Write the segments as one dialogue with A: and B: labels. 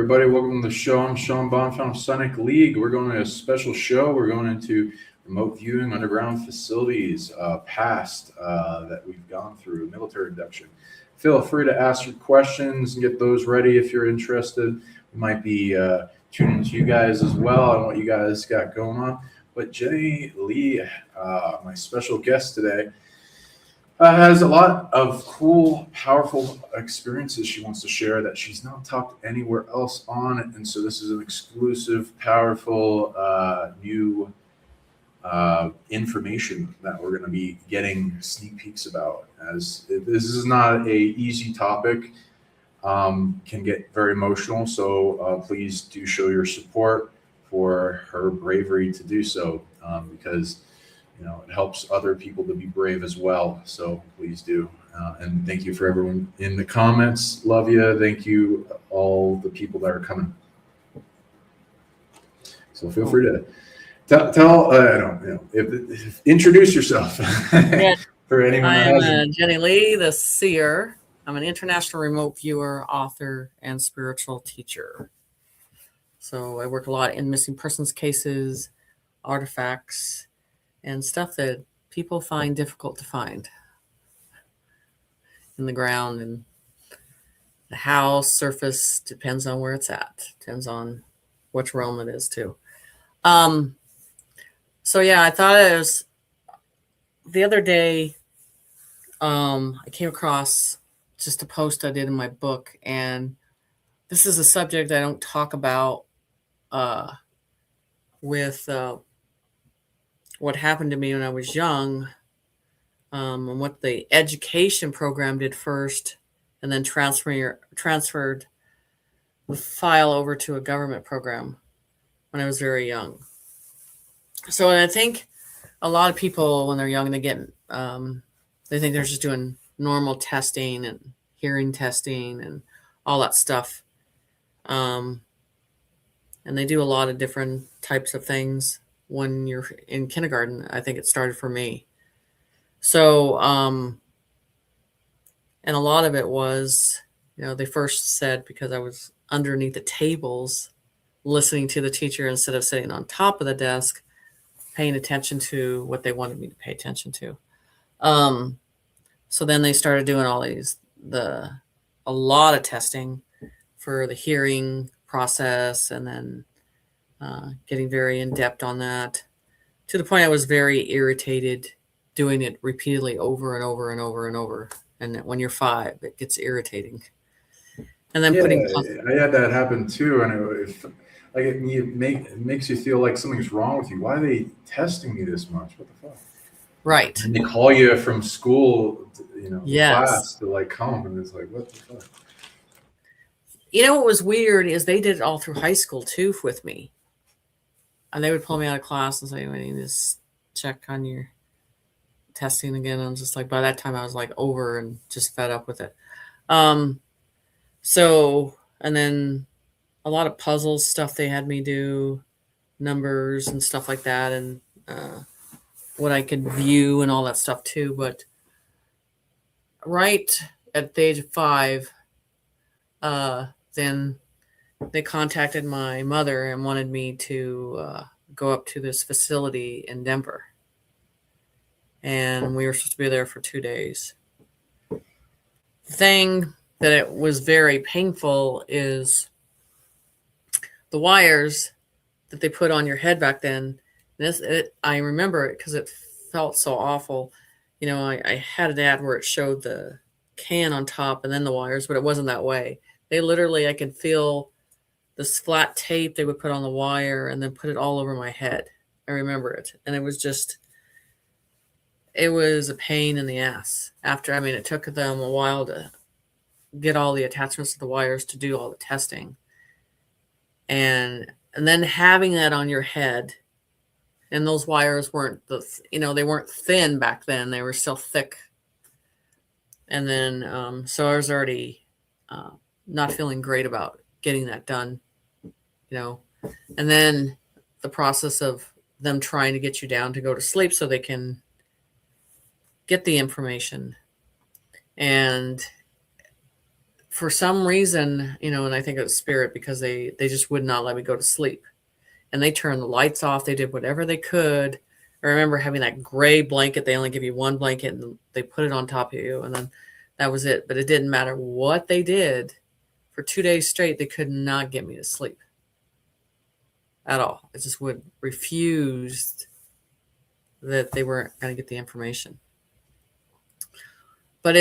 A: everybody. Welcome to the show. I'm Sean Bonfim of Sonic League. We're going to a special show. We're going into remote viewing underground facilities past that we've gone through, military induction. Feel free to ask your questions and get those ready if you're interested. We might be tuning to you guys as well on what you guys got going on. But Jenny Lee, my special guest today, has a lot of cool, powerful experiences she wants to share that she's not talked anywhere else on. And so this is an exclusive, powerful, new information that we're going to be getting sneak peeks about. As this is not a easy topic, can get very emotional. So please do show your support for her bravery to do so, because it helps other people to be brave as well. So please do. And thank you for everyone in the comments. Love you. Thank you, all the people that are coming. So feel free to tell introduce yourself.
B: Yeah.
A: For anyone
B: I'm Jenny Lee, the seer. I'm an international remote viewer, author, and spiritual teacher. So I work a lot in missing persons cases, artifacts, and stuff that people find difficult to find in the ground and the house, surface, depends on where it's at. Depends on which realm it is too. So yeah, I thought it was the other day, I came across just a post I did in my book, and this is a subject I don't talk about with what happened to me when I was young, and what the education program did first, and then transferred the file over to a government program when I was very young. So I think a lot of people, when they're young, they think they're just doing normal testing and hearing testing and all that stuff. And they do a lot of different types of things when you're in kindergarten. I think it started for me. So, and a lot of it was, they first said because I was underneath the tables listening to the teacher instead of sitting on top of the desk, paying attention to what they wanted me to pay attention to. So then they started doing a lot of testing for the hearing process, and then getting very in depth on that, to the point I was very irritated doing it repeatedly over and over and over and over. And when you're 5, it gets irritating. And then
A: I had that happen too, and it makes you feel like something's wrong with you. Why are they testing me this much? What the fuck?
B: Right.
A: And they call you from school,
B: Yes.
A: class to come, and it's like, what the fuck?
B: What was weird is they did it all through high school too with me. And they would pull me out of class and say, "We need to check on your testing again." And I'm just like, by that time I was like over and just fed up with it. So, and then a lot of puzzles stuff they had me do, numbers and stuff like that, and what I could view and all that stuff too. But right at the age of 5, then they contacted my mother and wanted me to go up to this facility in Denver. And we were supposed to be there for 2 days. The thing that it was very painful is the wires that they put on your head back then. I remember it because it felt so awful. I had an ad where it showed the can on top and then the wires, but it wasn't that way. They literally, I could feel this flat tape they would put on the wire and then put it all over my head. I remember it. And it was a pain in the ass. It took them a while to get all the attachments to the wires to do all the testing. And then having that on your head, and those wires weren't they weren't thin back then. They were still thick. And then, so I was already not feeling great about getting that done, and then the process of them trying to get you down to go to sleep so they can get the information. And for some reason, and I think it was spirit, because they just would not let me go to sleep. And they turned the lights off. They did whatever they could. I remember having that gray blanket. They only give you one blanket and they put it on top of you. And then that was it. But it didn't matter what they did. For 2 days straight, they could not get me to sleep at all. It just would refuse that they weren't going to get the information. But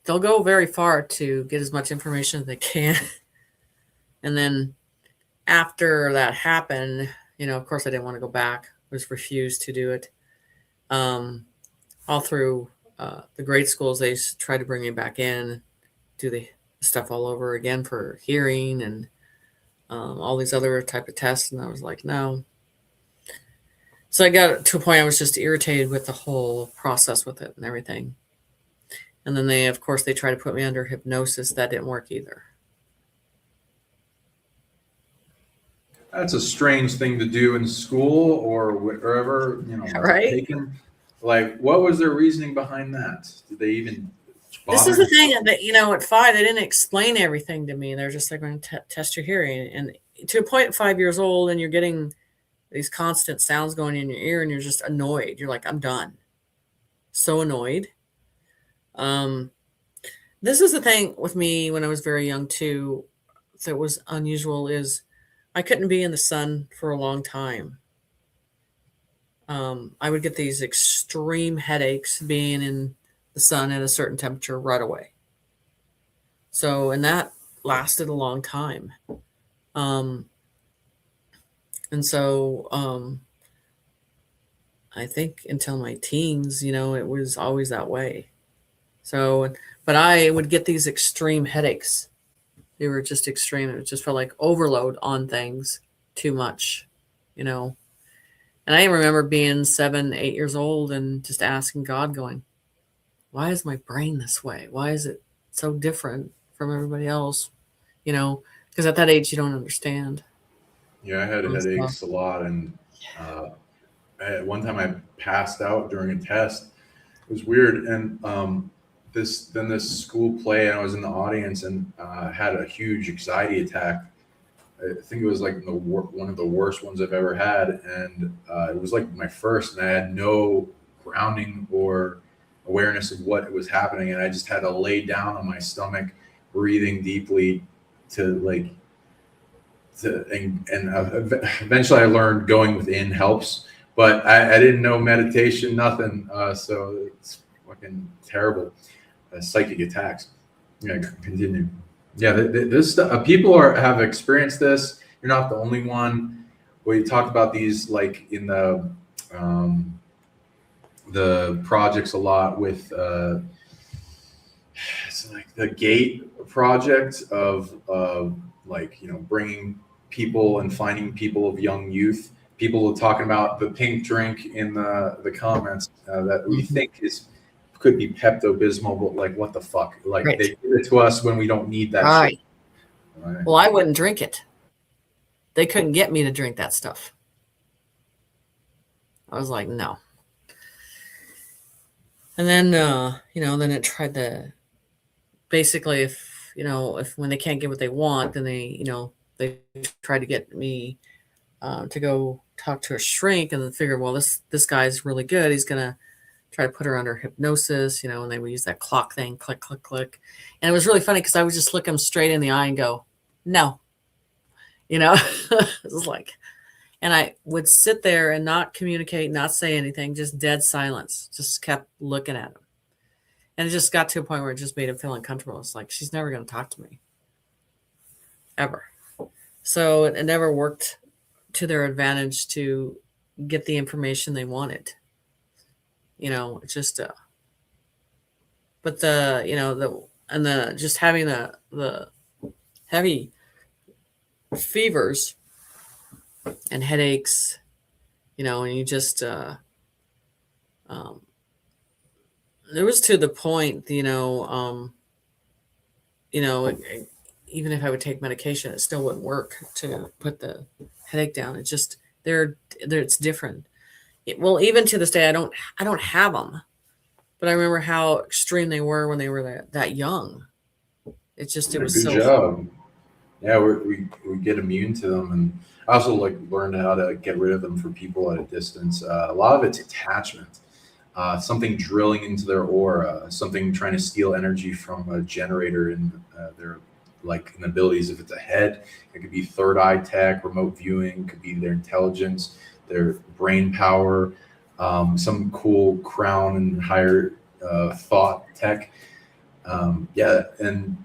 B: they'll go very far to get as much information as they can. And then after that happened, of course I didn't want to go back. I was refused to do it. All through the grade schools, they tried to bring me back in, do the stuff all over again for hearing and all these other type of tests. And I was like, no. So I got to a point I was just irritated with the whole process with it and everything. And then they tried to put me under hypnosis. That didn't work either.
A: That's a strange thing to do in school or wherever,
B: Right?
A: taken. Like, what was their reasoning behind that? Did they even bother?
B: This is the thing that, at 5, they didn't explain everything to me. They're just like, going to test your hearing. And to a point at 5 years old, and you're getting these constant sounds going in your ear, and you're just annoyed. You're like, I'm done. So annoyed. This is the thing with me when I was very young too, that was unusual, is I couldn't be in the sun for a long time. I would get these extreme headaches being in the sun at a certain temperature right away. So, and that lasted a long time. And so, I think until my teens, it was always that way. So, but I would get these extreme headaches. They were just extreme. It just felt like overload on things, too much, And I remember being 7, 8 years old and just asking God, going, why is my brain this way? Why is it so different from everybody else? Because at that age, you don't understand.
A: Yeah, I had headaches a lot. And one time I passed out during a test. It was weird. And this school play, and I was in the audience and had a huge anxiety attack. I think it was like one of the worst ones I've ever had. And it was like my first, and I had no grounding or awareness of what was happening. And I just had to lay down on my stomach, breathing deeply and eventually I learned going within helps, but I didn't know meditation, nothing. So it's fucking terrible. Psychic attacks. Yeah, continue. Yeah, this people have experienced this. You're not the only one. We talked about these like in the projects a lot with it's like the GATE project of bringing people and finding people of young youth. People talking about the pink drink in the comments that we think could be Pepto-Bismol, but like, what the fuck? Like, right. They give it to us when we don't need that
B: right.
A: shit. Right.
B: Well, I wouldn't drink it. They couldn't get me to drink that stuff. I was like, no. And then, then it tried to, basically, if when they can't get what they want, then they try to get me to go talk to a shrink, and then figure, well, this guy's really good. He's going to try to put her under hypnosis, and they would use that clock thing, click, click, click. And it was really funny because I would just look him straight in the eye and go, no. It was like, and I would sit there and not communicate, not say anything, just dead silence, just kept looking at him. And it just got to a point where it just made him feel uncomfortable. It's like, she's never going to talk to me. Ever. So it never worked to their advantage to get the information they wanted. It's just, but just having the heavy fevers and headaches, and you just, it was to the point, even if I would take medication, it still wouldn't work to put the headache down. It's just, it's different. Even to this day, I don't have them, but I remember how extreme they were when they were that young. It
A: Yeah,
B: was
A: good
B: so
A: job. Yeah, we get immune to them, and I also like learned how to get rid of them for people at a distance. A lot of it's attachment, something drilling into their aura, something trying to steal energy from a generator in their like in abilities. If it's a head, it could be third eye tech, remote viewing, could be their intelligence, their brain power, some cool crown and higher thought tech. Yeah, and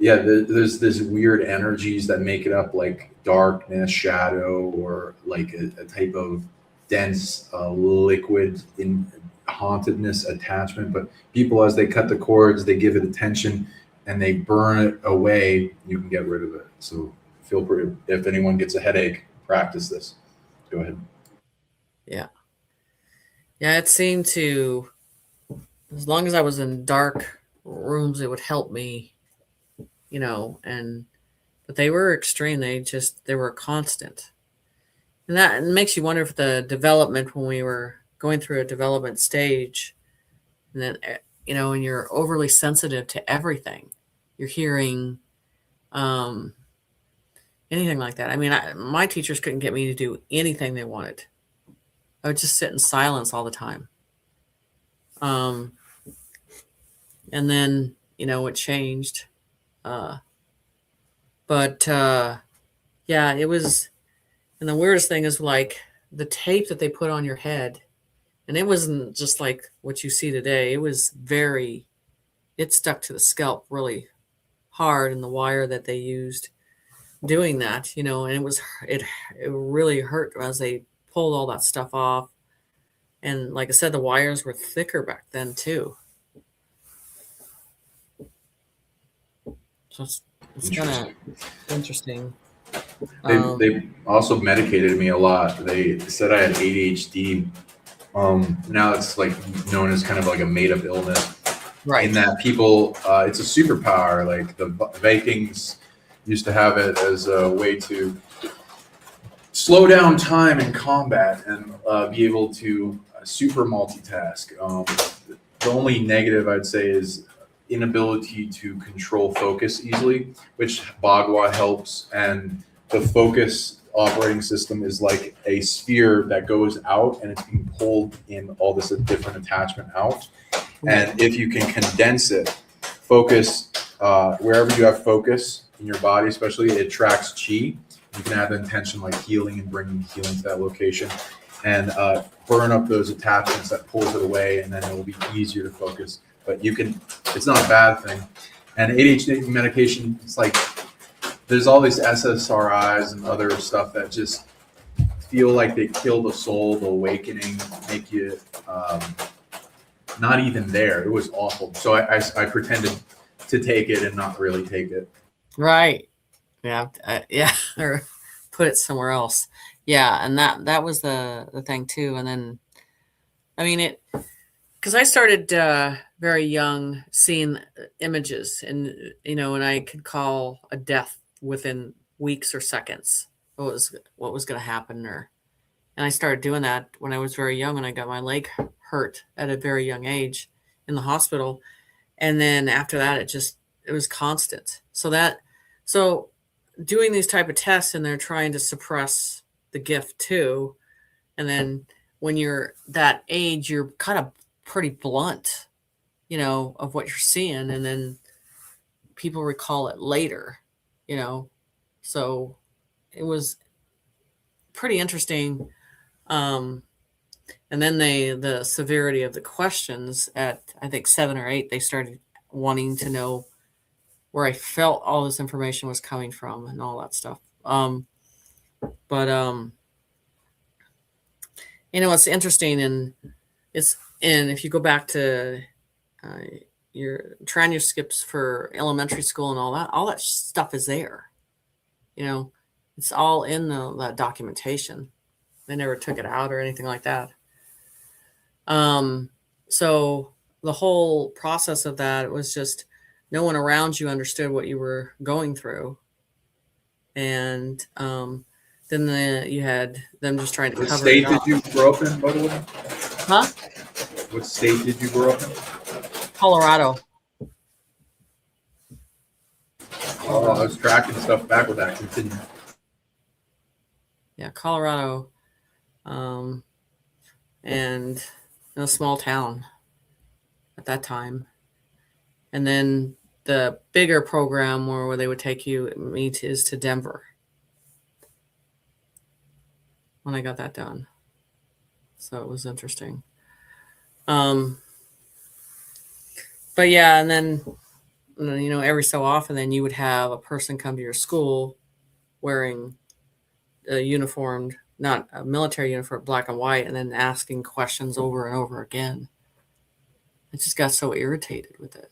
A: yeah, there's this weird energies that make it up, like darkness, shadow, or like a type of dense liquid in hauntedness attachment. But people, as they cut the cords, they give it attention and they burn it away. You can get rid of it. So feel free, if anyone gets a headache, practice this. Go ahead.
B: yeah. Yeah, it seemed to, as long as I was in dark rooms, it would help me, and but they were extreme. They were constant. And that makes you wonder if the development, when we were going through a development stage, and then, and you're overly sensitive to everything. You're hearing anything like that. I mean, my teachers couldn't get me to do anything they wanted. I would just sit in silence all the time. Um, and then, it changed. But yeah, it was. And the weirdest thing is like the tape that they put on your head. And it wasn't just like what you see today. It stuck to the scalp really hard, and the wire that they used doing that, and it really hurt as they pulled all that stuff off. And like I said, the wires were thicker back then too. So it's kind of interesting.
A: They also medicated me a lot. They said I had ADHD. Now it's like known as kind of like a made up illness.
B: Right.
A: In that people, it's a superpower. Like the Vikings used to have it as a way to slow down time in combat and be able to super multitask. The only negative I'd say is inability to control focus easily, which Bagua helps. And the focus operating system is like a sphere that goes out and it's being pulled in all this different attachment out. And if you can condense it, focus wherever you have focus in your body, especially, it attracts chi. You can have the intention like healing and bringing healing to that location, and burn up those attachments that pulls it away, and then it will be easier to focus. But it's not a bad thing. And ADHD medication, it's like there's all these SSRIs and other stuff that just feel like they kill the soul, the awakening, make you not even there. It was awful. So I pretended to take it and not really take it.
B: Right. Yeah. Yeah. Or put it somewhere else. Yeah. And that was the thing too. And then, I mean, because I started very young seeing images, and, and I could call a death within weeks or seconds. What was going to happen, and I started doing that when I was very young, and I got my leg hurt at a very young age in the hospital. And then after that, it was constant. So doing these type of tests, and they're trying to suppress the gift too. And then when you're that age, you're kind of pretty blunt, of what you're seeing. And then people recall it later, so it was pretty interesting. And then the severity of the questions at, I think, 7 or 8, they started wanting to know where I felt all this information was coming from and all that stuff. It's interesting, and if you go back to your transcripts for elementary school and all that stuff is there. It's all in the documentation. They never took it out or anything like that. So the whole process of that was just no one around you understood what you were going through. And then you had them just trying to cover it up.
A: What state did you grow up in, by the way?
B: Huh?
A: What state did you grow up in?
B: Colorado.
A: Oh, I was tracking stuff back with that. Continue.
B: Yeah, Colorado, and in a small town at that time. And then the bigger program where they would take me is to Denver when I got that done. So it was interesting. But yeah, and then, every so often, then you would have a person come to your school wearing a uniformed, not a military uniform, black and white, and then asking questions over and over again. I just got so irritated with it.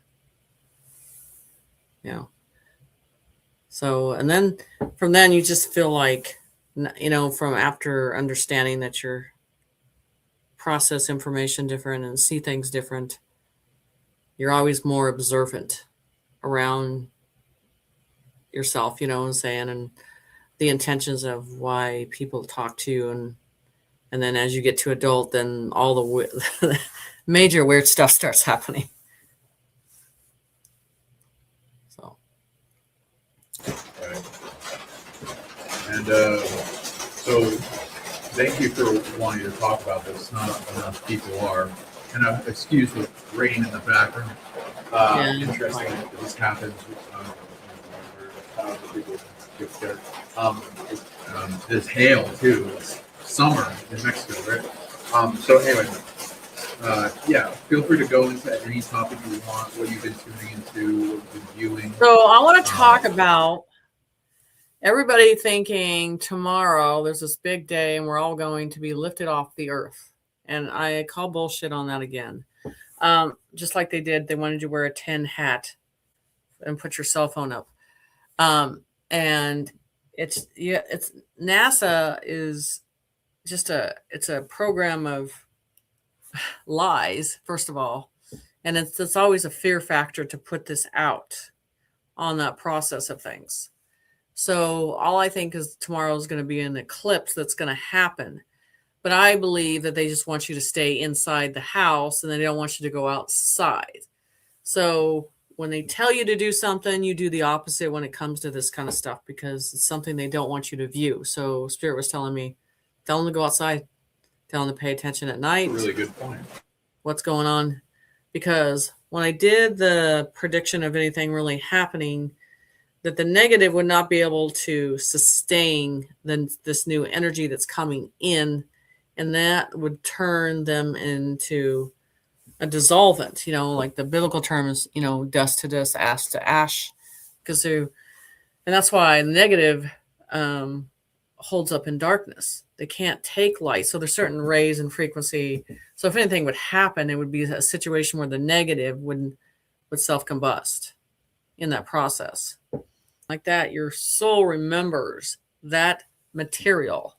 B: So, and then from then you just feel like, from after understanding that you're process information different and see things different, you're always more observant around yourself, what I'm saying, and the intentions of why people talk to you. And then as you get to adult, then all the major weird stuff starts happening.
A: Right. And so thank you for wanting to talk about this. Not enough people are. And excuse the rain in the background. Interesting that this happens. There's hail too. It's summer in Mexico, right? So anyway, yeah. Feel free to go into any topic you want. What you've been tuning into, what you've been viewing.
B: So I want to talk about everybody thinking tomorrow there's this big day and we're all going to be lifted off the earth. And I call bullshit on that again. Just like they did, they wanted you to wear a tin hat and put your cell phone up. And it's NASA is just it's a program of lies, first of all. And it's always a fear factor to put this out on that process of things. So all I think is tomorrow is going to be an eclipse that's going to happen. But I believe that they just want you to stay inside the house and they don't want you to go outside. So when they tell you to do something, you do the opposite when it comes to this kind of stuff because it's something they don't want you to view. So Spirit was telling me, tell them to go outside, tell them to pay attention at night.
A: Really good point. What's
B: going on? Because when I did the prediction of anything really happening, that the negative would not be able to sustain this new energy that's coming in, and that would turn them into a dissolvent, like the biblical term is, dust to dust, ash to ash, and that's why the negative holds up in darkness. They can't take light. So there's certain rays and frequency. So if anything would happen, it would be a situation where the negative would self-combust in that process. Like that, your soul remembers that material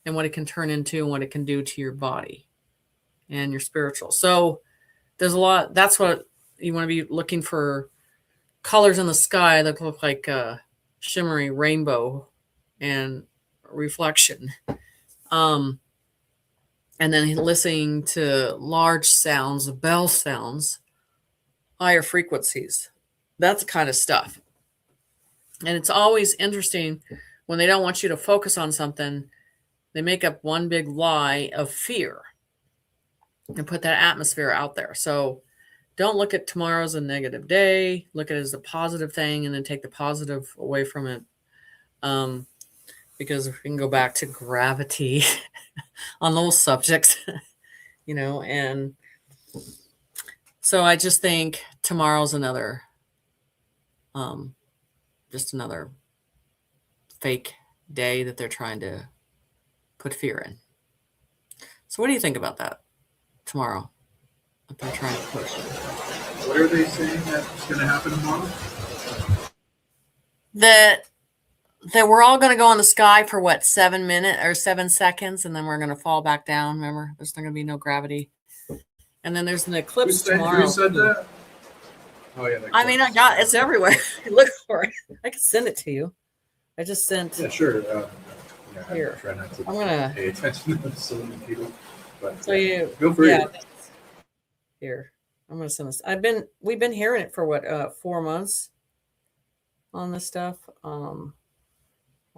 B: and what it can turn into and what it can do to your body and your spiritual. So there's a lot. That's what you want to be looking for, colors in the sky that look like a shimmery rainbow and reflection. And then listening to large sounds, bell sounds, higher frequencies, that's the kind of stuff. And it's always interesting when they don't want you to focus on something, they make up one big lie of fear and put that atmosphere out there. So don't look at tomorrow as a negative day. Look at it as a positive thing and then take the positive away from it. Because we can go back to gravity on those subjects, and so I just think tomorrow's another, just another fake day that they're trying to put fear in. So what do you think about that tomorrow? That they're trying to push.
A: What are they saying that's going to happen tomorrow?
B: That we're all going to go in the sky for 7 minutes or 7 seconds, and then we're going to fall back down. Remember, there's not going to be no gravity. And then there's an eclipse tomorrow.
A: Who said that? Oh yeah.
B: I mean, it's everywhere. Look for it. I can send it to you. I just sent.
A: Yeah, sure.
B: Here.
A: I try not to
B: I'm gonna
A: pay attention to the silly people, but
B: so you
A: feel free.
B: Yeah. Here, I'm gonna send this. We've been hearing it for 4 months. on this stuff. Hold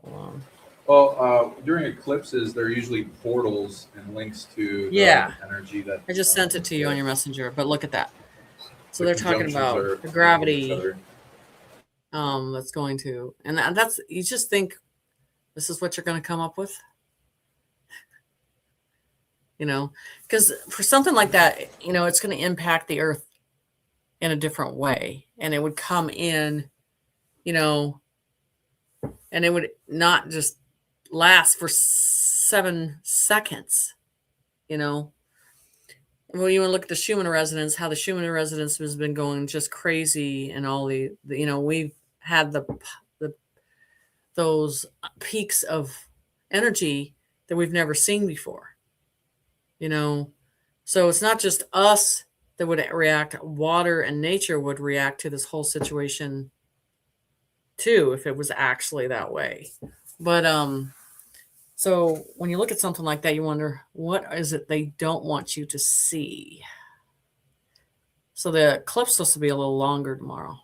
B: on.
A: Well, during eclipses, there are usually portals and links to
B: Yeah.
A: the energy that
B: I just sent it to you on your messenger, but look at that. So they're talking
A: conjunctions
B: about
A: are
B: the
A: each
B: gravity
A: other.
B: that's going to, and that's, you just think this is what you're going to come up with, because for something like that, it's going to impact the earth in a different way, and it would come in, and it would not just last for 7 seconds, Well, you want to look at the Schumann resonance, how the Schumann resonance has been going just crazy, and all the we've had the those peaks of energy that we've never seen before. So it's not just us that would react. Water and nature would react to this whole situation too, if it was actually that way. But so when you look at something like that, you wonder, what is it they don't want you to see? So the eclipse is supposed to be a little longer tomorrow.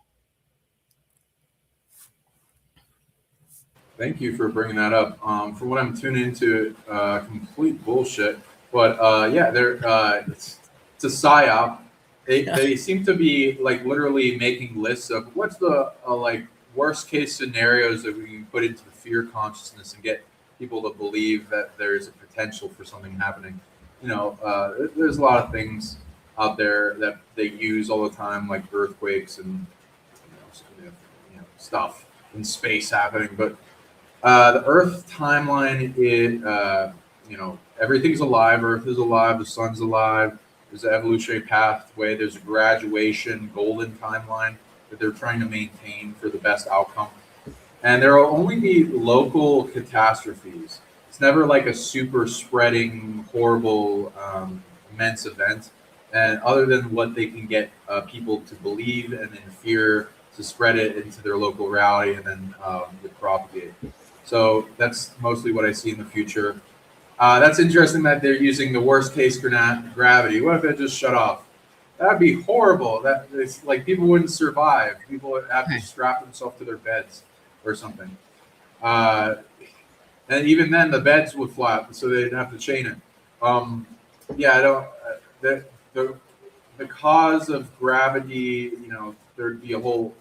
A: Thank you for bringing that up. From what I'm tuning into, complete bullshit. But yeah, it's a psyop. They seem to be like literally making lists of what's the like worst case scenarios that we can put into the fear consciousness and get people to believe that there's a potential for something happening. There's a lot of things out there that they use all the time, like earthquakes and stuff in space happening, but the Earth timeline is, everything's alive. Earth is alive. The sun's alive. There's an evolutionary pathway. There's a graduation, golden timeline that they're trying to maintain for the best outcome. And there will only be local catastrophes. It's never like a super spreading, horrible, immense event. And other than what they can get people to believe and in fear to spread it into their local reality and then to propagate. So that's mostly what I see in the future. That's interesting that they're using the worst case gravity. What if it just shut off? That'd be horrible. That it's like people wouldn't survive. People would have to strap themselves to their beds or something. And even then, the beds would flap, so they'd have to chain it. Yeah, I don't. The cause of gravity, there'd be a whole.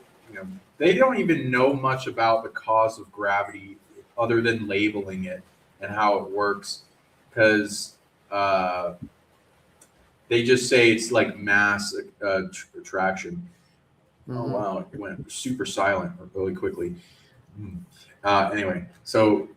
A: They don't even know much about the cause of gravity other than labeling it and how it works, because they just say it's like mass attraction. Mm-hmm. Oh wow, it went super silent really quickly. Anyway, so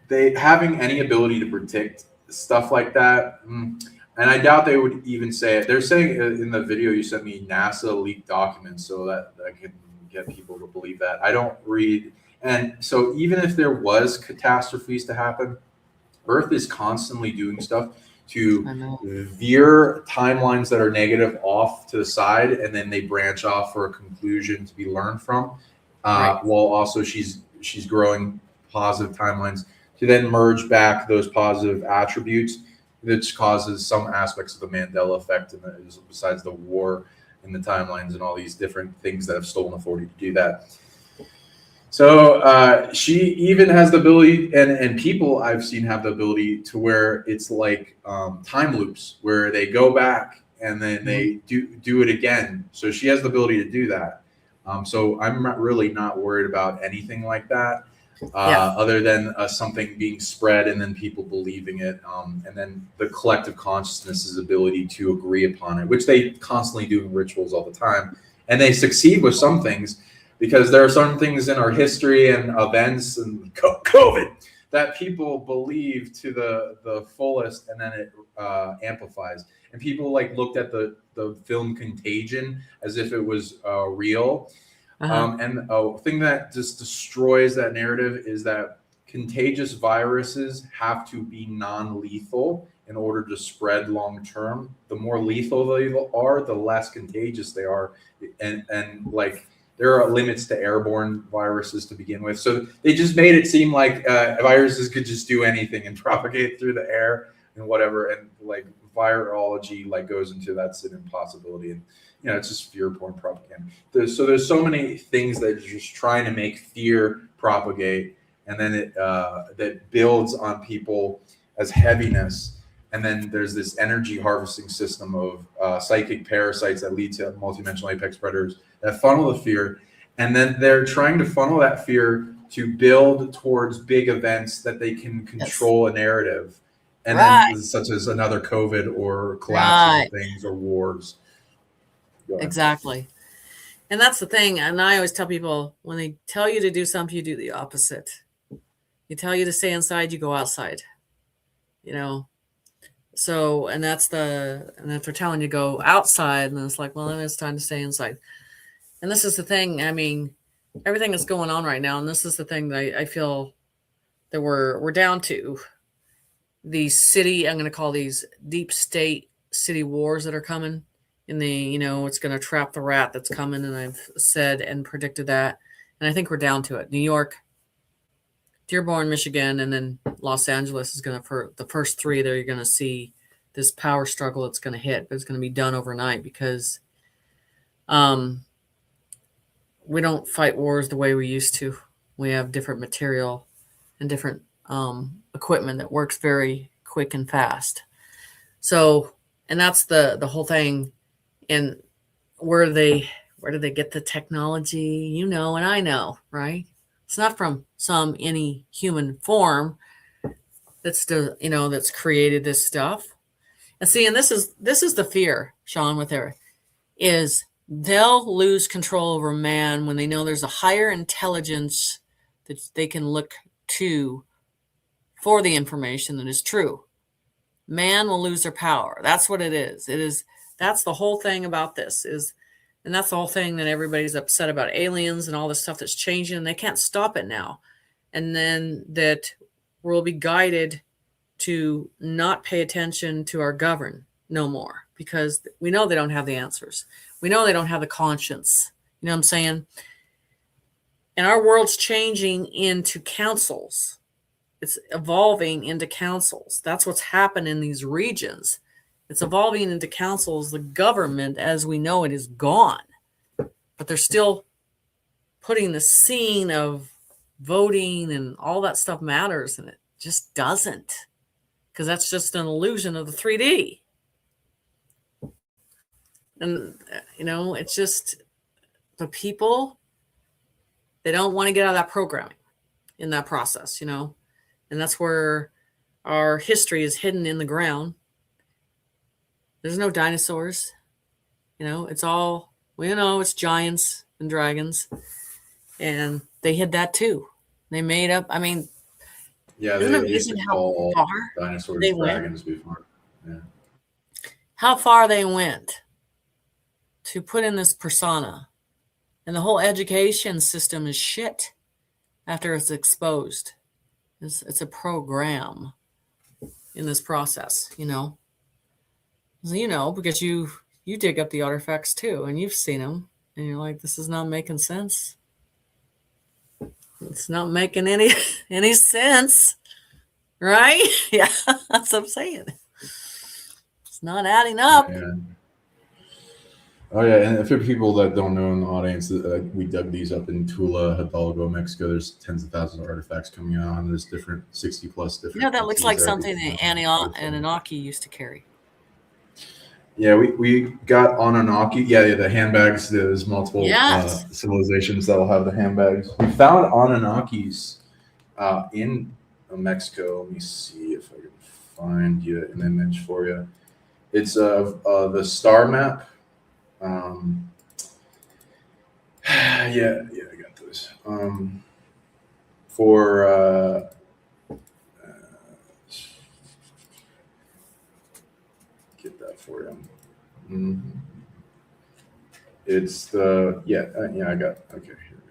A: they having any ability to predict stuff like that, and I doubt they would even say it. They're saying in the video you sent me NASA leaked documents, so that I can get people to believe that. I don't read. And so even if there was catastrophes to happen, Earth is constantly doing stuff to veer timelines that are negative off to the side, and then they branch off for a conclusion to be learned from. While also she's growing positive timelines to then merge back those positive attributes, which causes some aspects of the Mandela effect, and besides the war in the timelines and all these different things that have stolen authority to do that. So she even has the ability, and people I've seen have the ability to where it's like time loops where they go back and then they do it again. So she has the ability to do that. So I'm really not worried about anything like that, other than something being spread and then people believing it, and then the collective consciousness's ability to agree upon it, which they constantly do in rituals all the time, and they succeed with some things. Because there are some things in our history and events and COVID that people believe to the fullest, and then it amplifies. And people like looked at the film Contagion as if it was real. And a thing that just destroys that narrative is that contagious viruses have to be non-lethal in order to spread long term. The more lethal they are, the less contagious they are, and like. There are limits to airborne viruses to begin with. So they just made it seem like viruses could just do anything and propagate through the air and whatever. And like virology like goes into that's an impossibility. And it's just fear porn propaganda. There's so many things that are just trying to make fear propagate, and then it that builds on people as heaviness. And then there's this energy harvesting system of psychic parasites that lead to multidimensional apex predators that funnel the fear. And then they're trying to funnel that fear to build towards big events that they can control a narrative. And then such as another COVID or collapses of things or wars.
B: Exactly. And that's the thing. And I always tell people, when they tell you to do something, you do the opposite. You tell you to stay inside, you go outside. So, and if they're telling you to go outside, and it's like, well, then it's time to stay inside. And this is the thing. I mean, everything that's going on right now, and this is the thing that I feel that we're down to. These I'm going to call these deep state city wars that are coming. And it's going to trap the rat that's coming. And I've said and predicted that. And I think we're down to it. New York, Dearborn, Michigan, and then Los Angeles is going to, for the first three there, you're going to see this power struggle that's going to hit, but it's going to be done overnight because we don't fight wars the way we used to. We have different material and different equipment that works very quick and fast. So, and that's the whole thing. And where do they get the technology? And I know, right? It's not from any human form that's created this stuff. And see, and this is the fear, Sean, with there is they'll lose control over man when they know there's a higher intelligence that they can look to for the information that is true. Man will lose their power. That's what it is. That's the whole thing about this and that's the whole thing that everybody's upset about aliens and all this stuff that's changing, and they can't stop it now. And then that we'll be guided to not pay attention to our government no more because we know they don't have the answers. We know they don't have the conscience. You know what I'm saying? And our world's changing into councils. It's evolving into councils. That's what's happened in these regions. It's evolving into councils. The government, as we know it, is gone. But they're still putting the scene of voting and all that stuff matters, and it just doesn't. Because that's just an illusion of the 3D. And, it's just the people, they don't want to get out of that programming in that process, And that's where our history is hidden in the ground. There's no dinosaurs. It's all, it's giants and dragons. And they hid that too. They made up,
A: yeah,
B: isn't it amazing how far
A: dinosaurs,
B: they
A: dragons
B: went?
A: before. Yeah.
B: How far they went to put in this persona. And the whole education system is shit after it's exposed. It's a program in this process, because you dig up the artifacts too, and you've seen them, and you're like, this is not making sense. It's not making any sense, right? Yeah, that's what I'm saying. It's not adding up.
A: Yeah. Oh yeah, and for people that don't know in the audience, we dug these up in Tula, Hidalgo, Mexico. There's tens of thousands of artifacts coming out, and there's 60 plus different.
B: That looks like something that Anunnaki used to carry.
A: Yeah, we got Anunnaki. Yeah, the handbags. There's multiple civilizations that will have the handbags. We found Anunnakis in Mexico. Let me see if I can find you an image for you. It's the star map. Yeah, I got those. Get that for you. Mm-hmm. It's the I got okay. Here we go.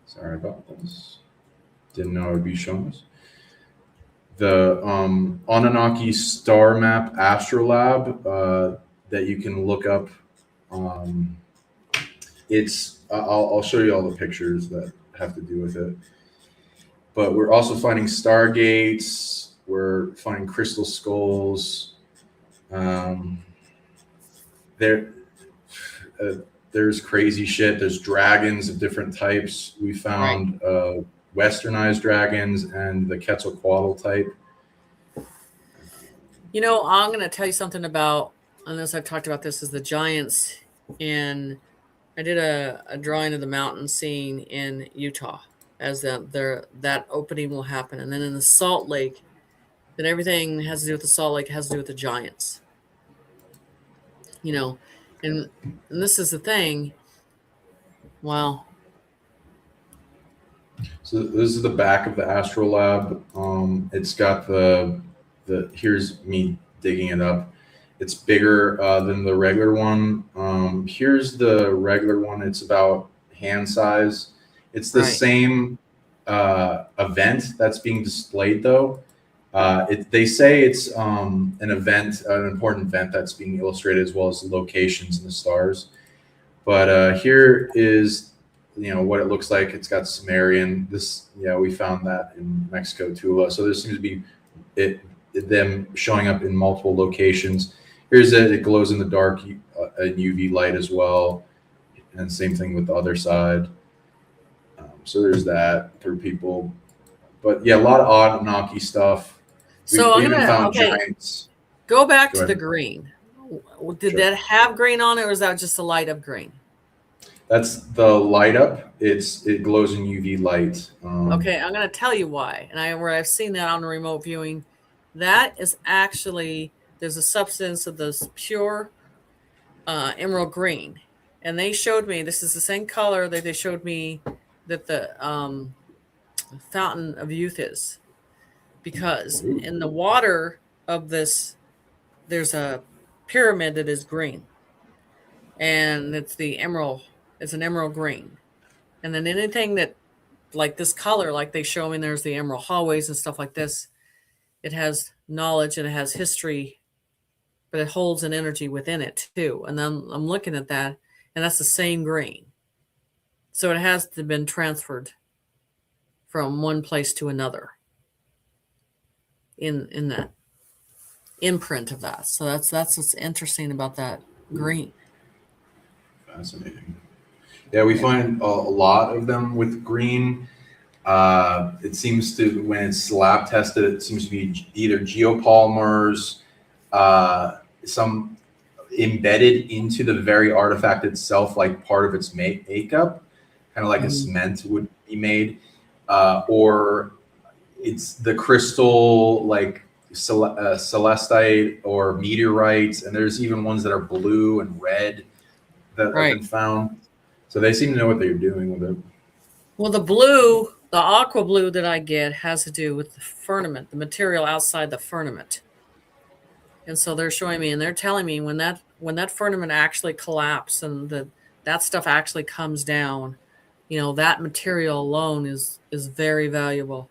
A: Sorry about this. Didn't know I would be showing this. The Anunnaki star map astrolab that you can look up. I'll show you all the pictures that have to do with it. But we're also finding stargates. We're finding crystal skulls. there, uh, there's crazy shit. There's dragons of different types. We found westernized dragons and the Quetzalcoatl type.
B: You know, I'm going to tell you something about, unless I've talked about this, is the giants. And I did a drawing of the mountain scene in Utah as that opening will happen. And then in the Salt Lake, that everything has to do with the Salt Lake has to do with the giants. You know, and this is the thing. Wow.
A: So this is the back of the Astrolab. It's got the here's me digging it up. It's bigger than the regular one. Here's the regular one. It's about hand size. It's the same event that's being displayed though. They say it's an event, an important event that's being illustrated as well as the locations and the stars. But here is, what it looks like. It's got Sumerian. We found that in Mexico, Tula. So there seems to be them showing up in multiple locations. Here's it glows in the dark in UV light as well. And same thing with the other side. So there's that for people. But yeah, a lot of odd Anunnaki stuff.
B: So
A: we even found giants.
B: Go back to the green. Did that have green on it, or is that just a light up green?
A: That's the light up. It glows in UV light.
B: Okay, I'm going to tell you why. And where I've seen that on the remote viewing, that is actually, there's a substance of this pure emerald green. And they showed me, this is the same color that they showed me that the Fountain of Youth is. Because in the water of this, there's a pyramid that is green. And it's the emerald. It's an emerald green. And then anything that, like this color, like they show me, there's the emerald hallways and stuff like this. It has knowledge and it has history, but it holds an energy within it too. And then I'm looking at that, and that's the same green. So it has to been transferred from one place to another in that imprint of that. So that's what's interesting about that green.
A: Fascinating. Yeah, we find a lot of them with green. It seems to, when it's lab tested, it seems to be either geopolymers, some embedded into the very artifact itself, like part of its makeup, kind of like a cement would be made, or it's the crystal, like celestite or meteorites, and there's even ones that are blue and red that have been found. So they seem to know what they're doing with it.
B: Well, the aqua blue that I get has to do with the firmament, the material outside the firmament. And so they're showing me, and they're telling me when that firmament actually collapses and that stuff actually comes down, that material alone is very valuable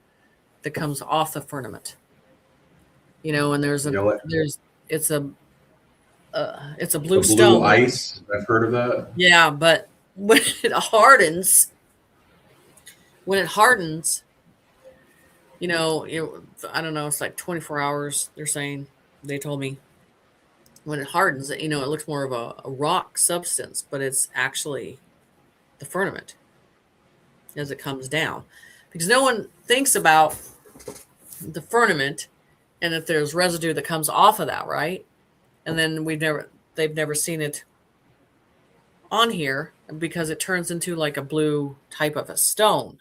B: that comes off the firmament. And it's a blue stone.
A: Blue ice. I've heard of that.
B: Yeah, but when it hardens, I don't know, it's like 24 hours, they told me. When it hardens, it looks more of a rock substance, but it's actually the firmament as it comes down. Because no one thinks about the firmament and if there's residue that comes off of that, right? And then they've never seen it on here because it turns into like a blue type of a stone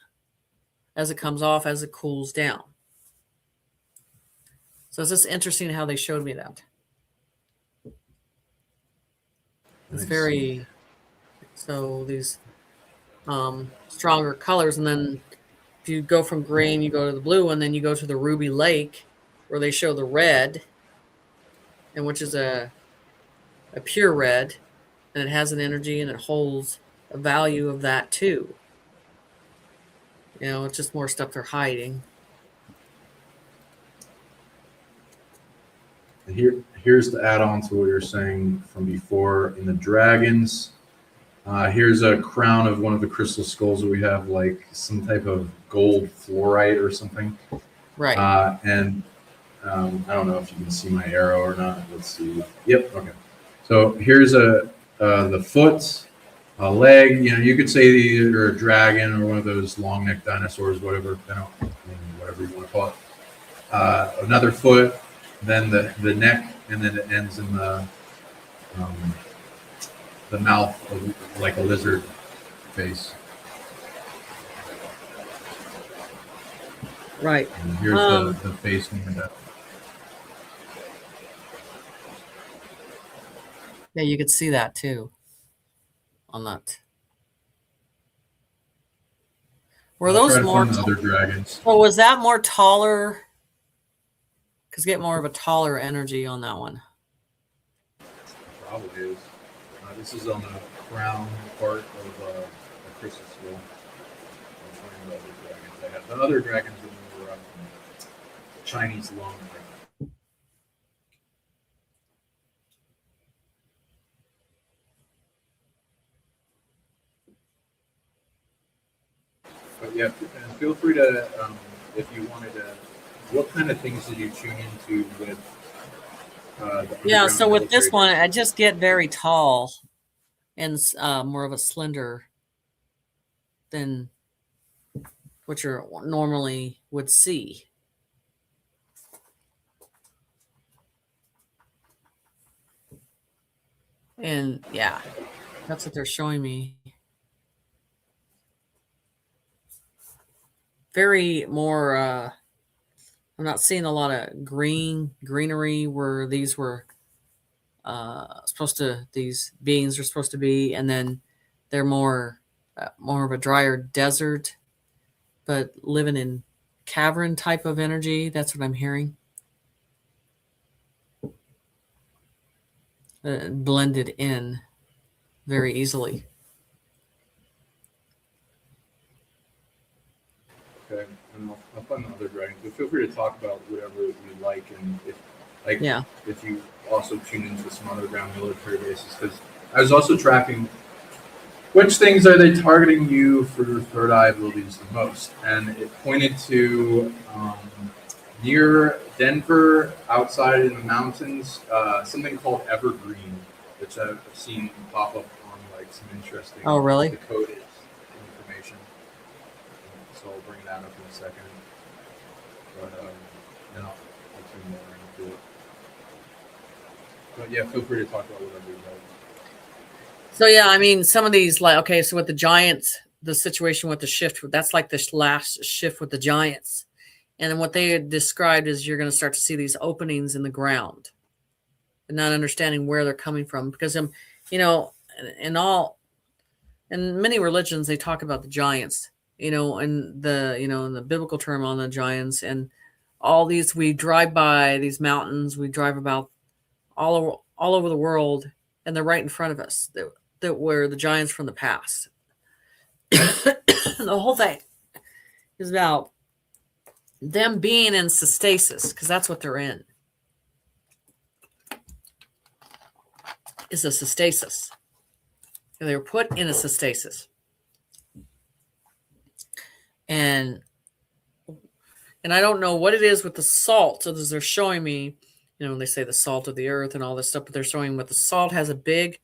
B: as it comes off, as it cools down. So it's just interesting how they showed me that. It's very, so these stronger colors. And then if you go from green, you go to the blue, and then you go to the Ruby Lake where they show the red, and which is a pure red, and it has an energy and it holds a value of that too. It's just more stuff they're hiding.
A: Here's the add-on to what you were saying from before in the dragons. Here's a crown of one of the crystal skulls that we have, like some type of gold fluorite or something.
B: Right.
A: And I don't know if you can see my arrow or not. Let's see. Yep. Okay. So here's the foot, a leg. You know, you could say either a dragon or one of those long necked dinosaurs, whatever. You know, whatever you want to call it. Another foot, then the neck, and then it ends in the mouth of, like a lizard face.
B: Right.
A: And here's the face moving up.
B: Yeah, you could see that too on that. Were
A: I'll
B: those
A: try to
B: more?
A: find the other dragons.
B: Well, was that more taller? Because get more of a taller energy on that one.
A: Probably is. This is on the crown part of the crystal skull. I'll find the other dragons. I have the other dragons are more Chinese long. But yeah, and feel free to, if you wanted to, what kind of things did you tune into with
B: Yeah, so with this
A: military?
B: one, I just get very tall and more of a slender than what you normally would see. And yeah, that's what they're showing me. Very more, I'm not seeing a lot of greenery where these were these beings are supposed to be, and then they're more of a drier desert, but living in cavern type of energy. That's what I'm hearing. Blended in very easily.
A: Okay, and I'll find the other dragons. But feel free to talk about whatever you like, and if you also tune into some underground military bases, because I was also tracking which things are they targeting you for third eye abilities the most, and it pointed to near Denver, outside in the mountains, something called Evergreen, which I've seen pop up on like some interesting
B: really?
A: decoded information. So I'll bring that up in a second. But then I'll tune more into it. But yeah, feel free to talk about whatever you like.
B: So yeah, I mean, some of these, like, okay, so with the Giants, the situation with the shift, that's like this last shift with the Giants. And what they had described is you're going to start to see these openings in the ground and not understanding where they're coming from. Because, in many religions, they talk about the giants, and in the biblical term on the giants, and all these, we drive by these mountains, we drive about all over the world, and they're right in front of us. That were the giants from the past. The whole thing is about them being in cystasis, because that's what they're in. Is a cystasis. And they were put in a cystasis. And I don't know what it is with the salt. So as they're showing me, they say the salt of the earth and all this stuff, but they're showing what the salt has a big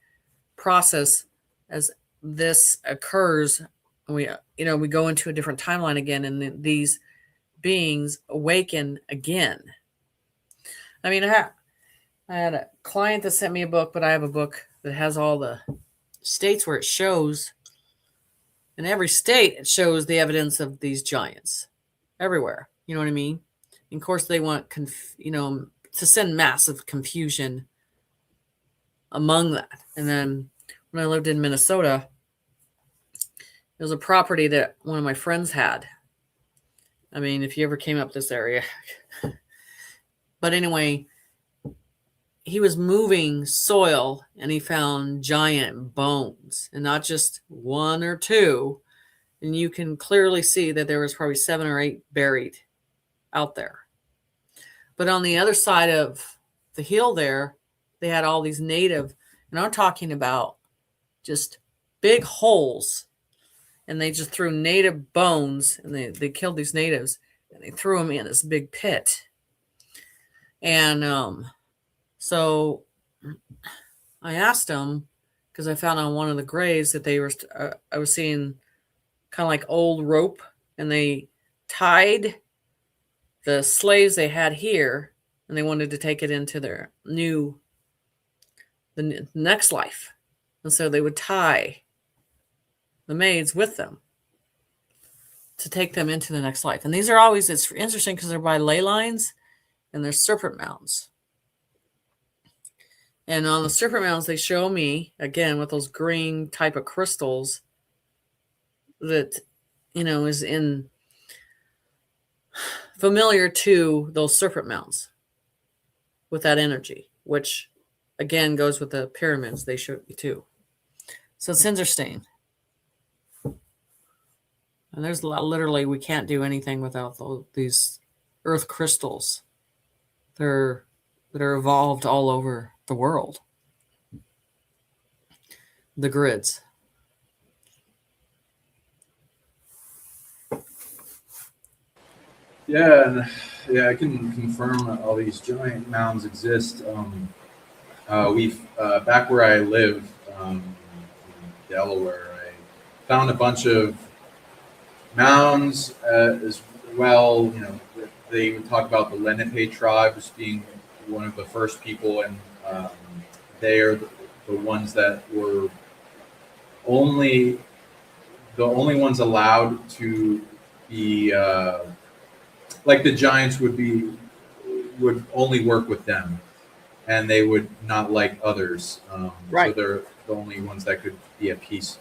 B: process as this occurs. And we go into a different timeline again, and these beings awaken again. I mean, I had a client that sent me a book, but I have a book that has all the states where it shows, in every state it shows the evidence of these giants everywhere. You know what I mean? And of course, they want to send massive confusion among that. And then when I lived in Minnesota, there was a property that one of my friends had. I mean, if you ever came up this area. But anyway, he was moving soil and he found giant bones, and not just one or two. And you can clearly see that there was probably 7 or 8 buried out there. But on the other side of the hill there, they had all these native, and I'm talking about just big holes. And they just threw native bones, and they killed these natives, and they threw them in this big pit. And so I asked them because I found on one of the graves that they were, I was seeing kind of like old rope, and they tied the slaves they had here, and they wanted to take it into their the next life. And so they would tie the maids with them to take them into the next life. And these are always, it's interesting because they're by ley lines and they're serpent mounds. And on the serpent mounds, they show me, again, with those green type of crystals that, is in familiar to those serpent mounds with that energy, which again goes with the pyramids they showed me too. So it's interesting. And there's literally, we can't do anything without these earth crystals. That are evolved all over the world. The grids.
A: Yeah, and I can confirm that all these giant mounds exist. We've back where I live, in Delaware, I found a bunch of mounds as well. They would talk about the Lenape tribes being one of the first people, and they are the ones that were the only ones allowed to be like the giants would only work with them, and they would not like others.
B: Right.
A: So they're the only ones that could be at peace.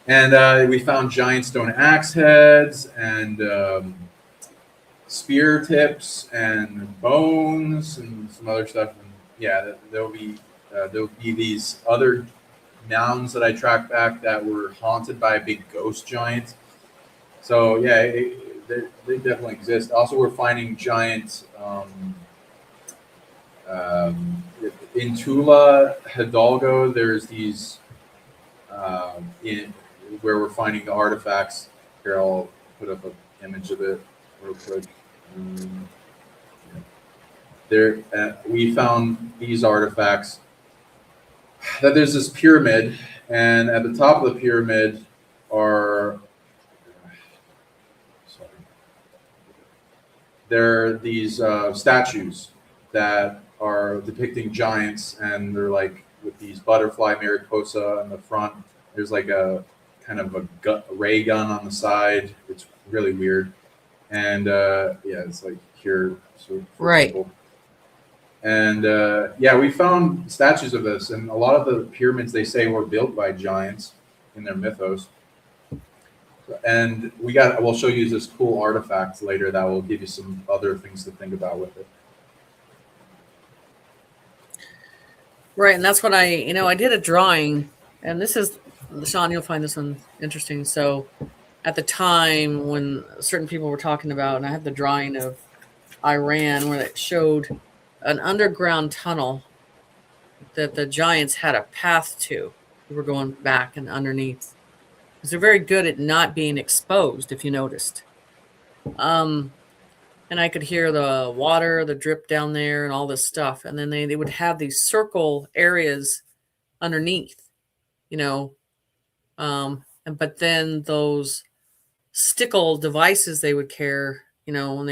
A: And we found giant stone axe heads and spear tips and bones and some other stuff. And yeah, there'll be these other mounds that I tracked back that were haunted by a big ghost giant. So yeah, they definitely exist. Also, we're finding giant in Tula Hidalgo. There's these where we're finding the artifacts. Here, I'll put up an image of it real quick. There, we found these artifacts. That there's this pyramid, and at the top of the pyramid are there are these statues that are depicting giants, and they're like with these butterfly Mariposa in the front. There's like a kind of a ray gun on the side. It's really weird. And yeah, it's like here. So
B: right.
A: People. And yeah, we found statues of this, and a lot of the pyramids they say were built by giants in their mythos. And we'll show you this cool artifact later that will give you some other things to think about with it.
B: Right, and that's what I did a drawing, and this is, Sean, you'll find this one interesting. So at the time when certain people were talking about, and I have the drawing of Iran where it showed an underground tunnel that the giants had a path to. We were going back and underneath. Because they're very good at not being exposed, if you noticed. And I could hear the water, the drip down there, and all this stuff. And then they would have these circle areas underneath, but then those stickle devices they would carry, when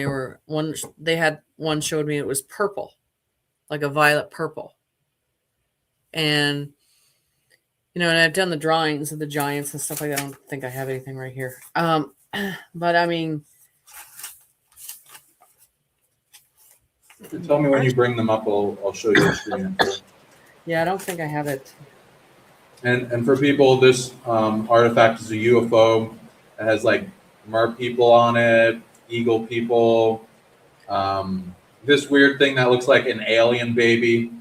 B: they had one showed me it was purple, like a violet purple. And and I've done the drawings of the giants and stuff like that. I don't think I have anything right here. But I mean,
A: tell me when you bring them up. I'll show you the screen.
B: Yeah, I don't think I have it.
A: And for people, this artifact is a UFO. It has like mer people on it, eagle people. This weird thing that looks like an alien baby,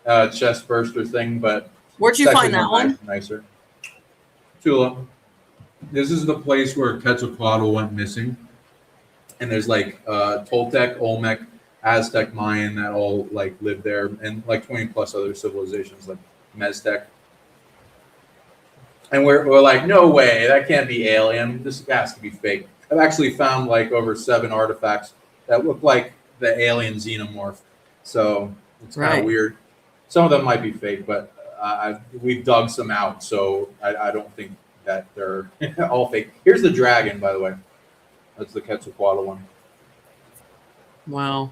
A: chest burster thing, but
B: where'd you find that one?
A: Nicer. Tula. This is the place where Quetzalcoatl went missing, and there's like Toltec, Olmec, Aztec, Mayan that all like lived there, and like 20 plus other civilizations like Meztec. And we're like, no way, that can't be alien. This has to be fake. I've actually found like over 7 artifacts that look like the alien xenomorph. So it's kind of weird. Some of them might be fake, but we've dug some out, so I don't think that they're all fake. Here's the dragon, by the way. That's the Quetzalcoatl one,
B: Wow.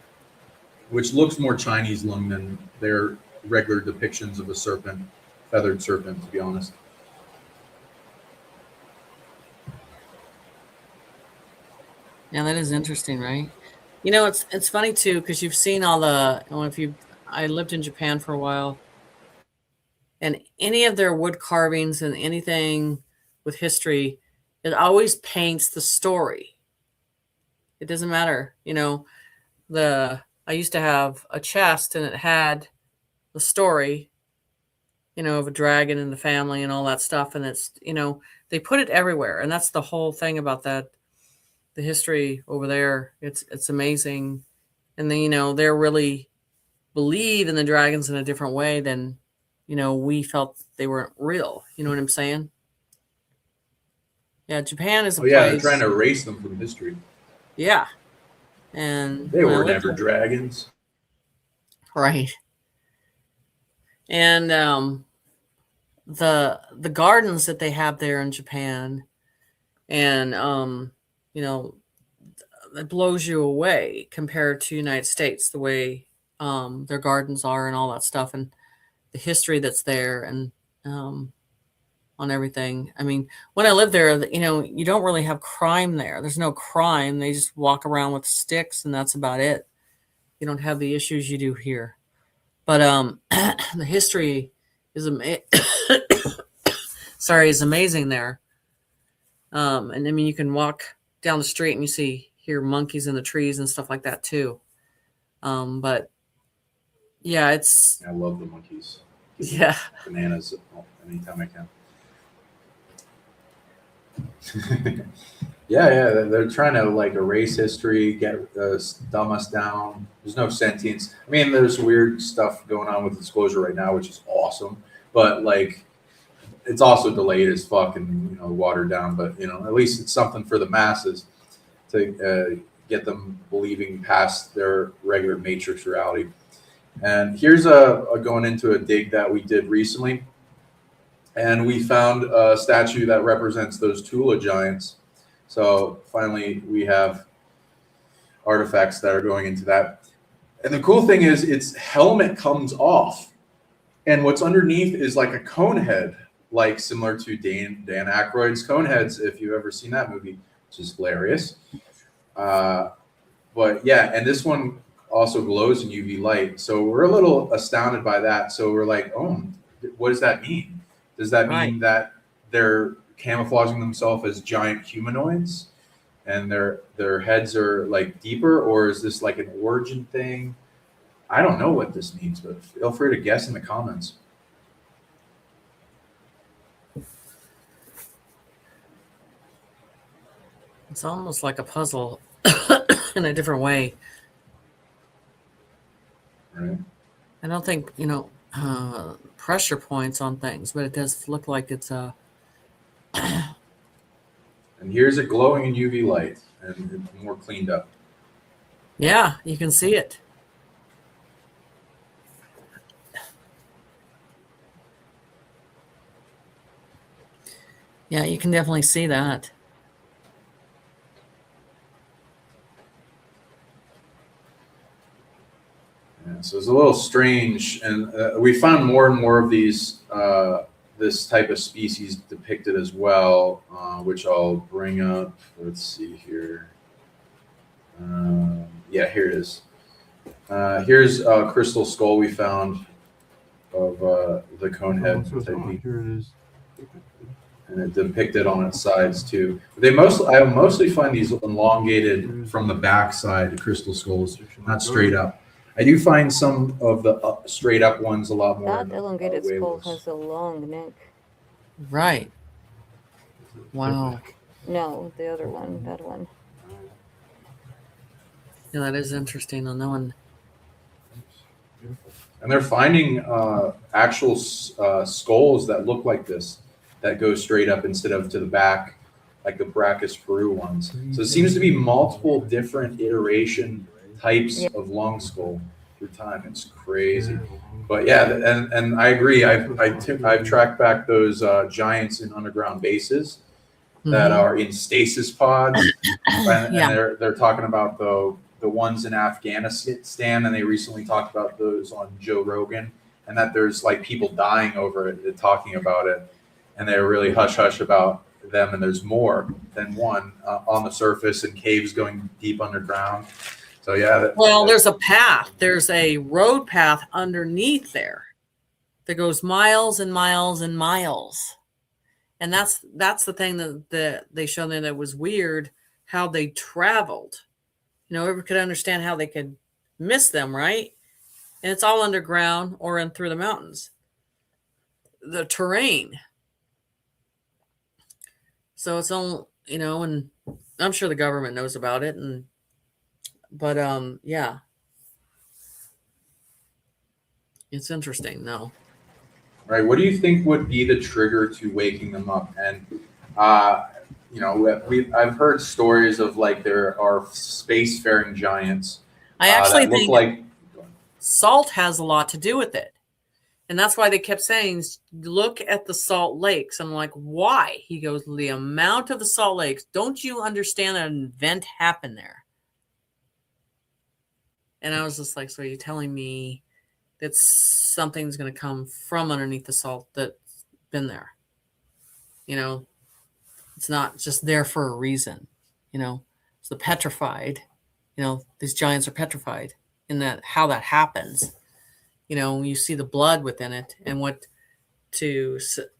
A: which looks more Chinese lung than their regular depictions of a serpent, feathered serpent, to be honest.
B: Yeah, that is interesting, right? You know, it's funny too because you've seen all the. Well, if you, I lived in Japan for a while, and any of their wood carvings and anything with history, it always paints the story. It doesn't matter, you know. I used to have a chest and it had the story, you know, of a dragon and the family and all that stuff, and it's, you know, they put it everywhere, and that's the whole thing about that. The history over there, it's amazing, and then, you know, they're really believe in the dragons in a different way than, you know, we felt they weren't real. You know what I'm saying? Yeah, Japan is a
A: Oh yeah, they're
B: place.
A: trying to erase them from history.
B: Yeah, and
A: They
B: when I
A: were
B: lived
A: never dragons.
B: right, and the gardens that they have there in Japan, and you know, it blows you away compared to United States, the way their gardens are and all that stuff, and the history that's there, and on everything. I mean, when I lived there, you know, you don't really have crime there. There's no crime. They just walk around with sticks, and that's about it. You don't have the issues you do here. But the history is sorry, is amazing there. And I mean, you can walk down the street and you hear monkeys in the trees and stuff like that too. But yeah, it's
A: I love the monkeys.
B: yeah,
A: Bananas anytime I can. Yeah, they're trying to like erase history, get dumb us down. There's no sentience. I mean, there's weird stuff going on with disclosure right now, which is awesome, but like it's also delayed as fuck and, you know, watered down. But, you know, at least it's something for the masses to get them believing past their regular matrix reality. And here's a going into a dig that we did recently, and we found a statue that represents those Tula giants. So finally, we have artifacts that are going into that. And the cool thing is, its helmet comes off, and what's underneath is like a cone head, like similar to Dan Aykroyd's cone heads, if you've ever seen that movie, which is hilarious. But yeah, and this one also glows in UV light. So we're a little astounded by that. So we're like, oh, what does that mean? Does that mean that they're camouflaging themselves as giant humanoids and their heads are like deeper, or is this like an origin thing? I don't know what this means, but feel free to guess in the comments.
B: it's almost like a puzzle in a different way.
A: Right.
B: I don't think, you know, pressure points on things, but it does look like it's a.
A: And here's it glowing in UV light and it's more cleaned up.
B: Yeah, you can see it. Yeah, you can definitely see that.
A: Yeah, so it's a little strange, and we found more and more of these this type of species depicted as well, which I'll bring up. Let's see here. Yeah, here it is. Here's a crystal skull we found of the cone head,
C: Here it is.
A: and it depicted on its sides too. I mostly find these elongated from the back side, the crystal skulls, not straight up. I do find some of the straight up ones a lot more.
D: That elongated skull
A: waveless.
D: has a long neck.
B: Right. Wow.
D: No, the other one, that one.
B: Yeah, that is interesting on that one.
A: And they're finding actual skulls that look like this, that go straight up instead of to the back, like the Brachus Peru ones. So it seems to be multiple different iteration types of long skull through time. It's crazy. But yeah, and I agree. I've tracked back those giants in underground bases that
B: Mhm.
A: are in stasis pods, and
B: Yeah.
A: they're talking about the ones in Afghanistan, and they recently talked about those on Joe Rogan, and that there's like people dying over it, and talking about it, and they're really hush hush about them, and there's more than one on the surface and caves going deep underground. So yeah,
B: Well, there's a path. There's a road path underneath there that goes miles and miles and miles. And that's the thing that they showed me that was weird, how they traveled. You know, everyone could understand how they could miss them, right? And it's all underground or in through the mountains. The terrain. So it's all, you know, and I'm sure the government knows about it, but yeah. It's interesting though.
A: right. What do you think would be the trigger to waking them up? And you know, I've heard stories of like there are spacefaring giants
B: I actually
A: that look
B: think
A: like.
B: salt has a lot to do with it. And that's why they kept saying, look at the salt lakes. I'm like, why? He goes, the amount of the salt lakes. Don't you understand that an event happened there? And I was just like, so you're telling me that something's going to come from underneath the salt that's been there? You know, it's not just there for a reason. You know, it's the petrified. You know, these giants are petrified in that how that happens. You know, you see the blood within it and what to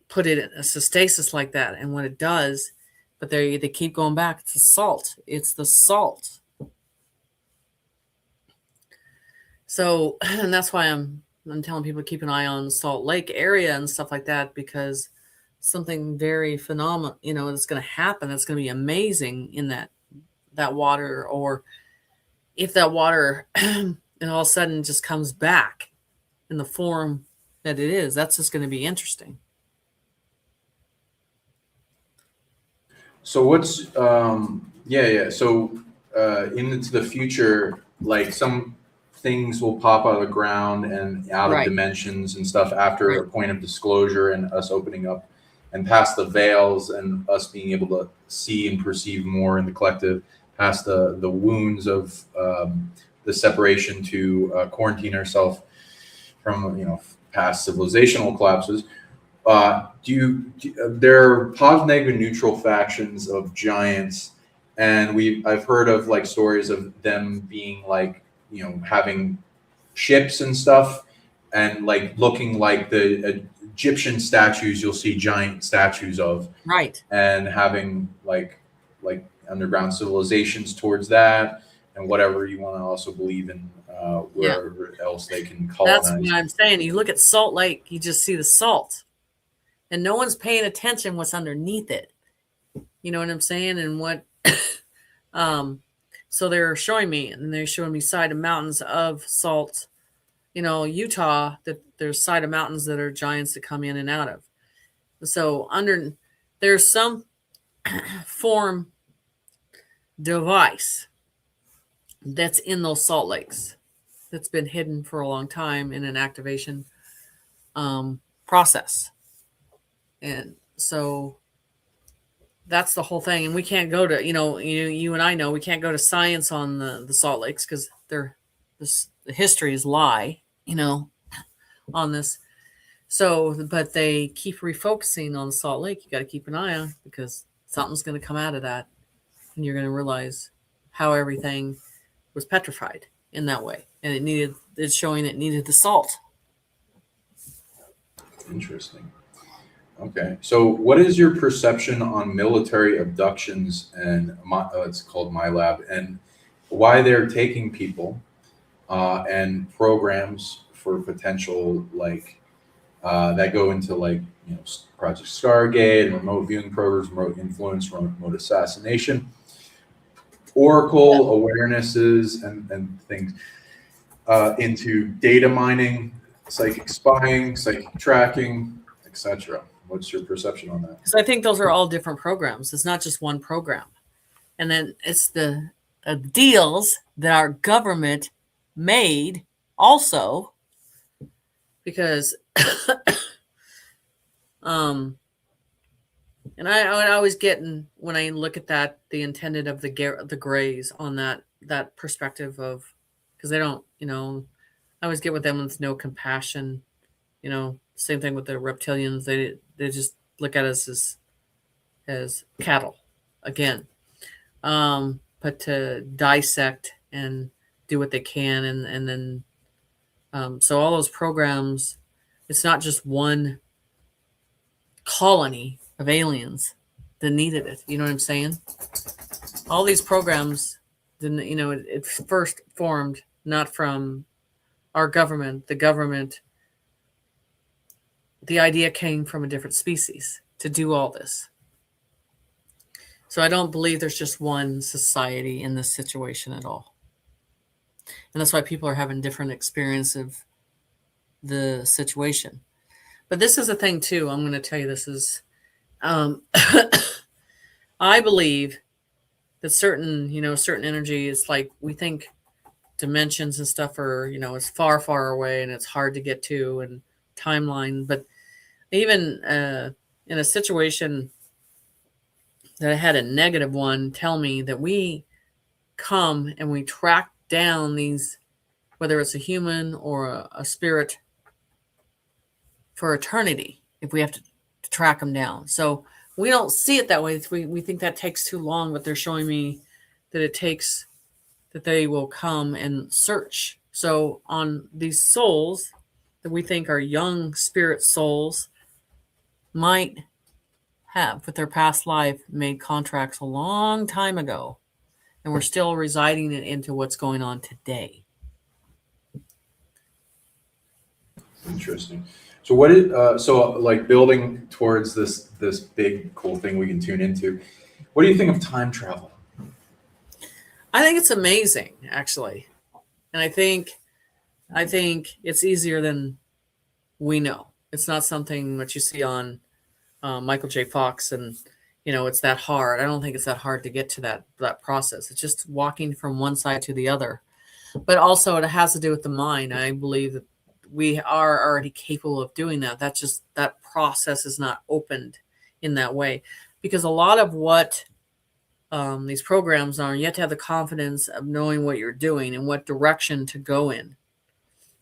B: put it in a stasis like that and what it does. But they keep going back. It's the salt. It's the salt. So, and that's why I'm telling people to keep an eye on the Salt Lake area and stuff like that, because something very phenomenal, you know, is going to happen. That's going to be amazing in that water, or if that water and all of a sudden just comes back in the form that it is, that's just going to be interesting.
A: So what's yeah. So into the future, like some things will pop out of the ground and out of
B: Right.
A: dimensions and stuff after a
B: Right.
A: point of disclosure and us opening up and past the veils and us being able to see and perceive more in the collective, past the wounds of the separation to quarantine ourselves from, you know, past civilizational collapses. There are positive, negative, neutral factions of giants, and I've heard of like stories of them being like, you know, having ships and stuff, and like looking like the Egyptian statues you'll see giant statues of,
B: Right.
A: and having like underground civilizations towards that, and whatever you want to also believe in, wherever else they can colonize.
B: That's what I'm saying. You look at Salt Lake, you just see the salt. And no one's paying attention what's underneath it. You know what I'm saying? And what so they're showing me, and they're showing me side of mountains of salt, you know, Utah, that there's side of mountains that are giants that come in and out of. So there's some form device that's in those salt lakes that's been hidden for a long time in an activation process. And so that's the whole thing. And we can't go to, you and I know we can't go to science on the Salt Lakes because the histories lie, on this. So, but they keep refocusing on the Salt Lake. You got to keep an eye on, because something's going to come out of that, and you're going to realize how everything was petrified in that way, and it's showing it needed the salt.
A: Interesting. Okay, so what is your perception on military abductions and it's called MILAB, and why they're taking people and programs for potential that go into Project Stargate and remote viewing programs, remote influence, remote assassination, Oracle awarenesses and things into data mining, psychic spying, psychic tracking, etc. What's your perception on that?
B: Because I think those are all different programs. It's not just one program. And then it's the deals that our government made Also, because and I always get when I look at that the intended of the Greys on that perspective of, because they don't, I always get with them with no compassion. Same thing with the reptilians. They just look at us as cattle again. But to dissect and do what they can, and then so all those programs, it's not just one colony of aliens that needed it. You know what I'm saying? All these programs didn't, it first formed not from our government. The idea came from a different species to do all this. So I don't believe there's just one society in this situation at all. And that's why people are having different experience of the situation. But this is a thing too. I'm going to tell you, this is, I believe that certain energy is like, we think dimensions and stuff are, it's far, far away and it's hard to get to, and timeline. But even in a situation that I had a negative one tell me that we come and we track down these, whether it's a human or a spirit, for eternity, if we have to track them down. So we don't see it that way. We think that takes too long, but they're showing me that it takes, that they will come and search. So on these souls that we think are young spirit souls might have, with their past life, made contracts a long time ago, and we're still residing it into what's going on today.
A: Interesting. So what is so like building towards this big cool thing we can tune into? What do you think of time travel?
B: I think it's amazing, actually, and I think it's easier than we know. It's not something that you see on Michael J. Fox, and it's that hard. I don't think it's that hard to get to that process. It's just walking from one side to the other. But also, it has to do with the mind. I believe that we are already capable of doing that. That's just, that process is not opened in that way, because a lot of what these programs are, you have to have the confidence of knowing what you're doing and what direction to go in.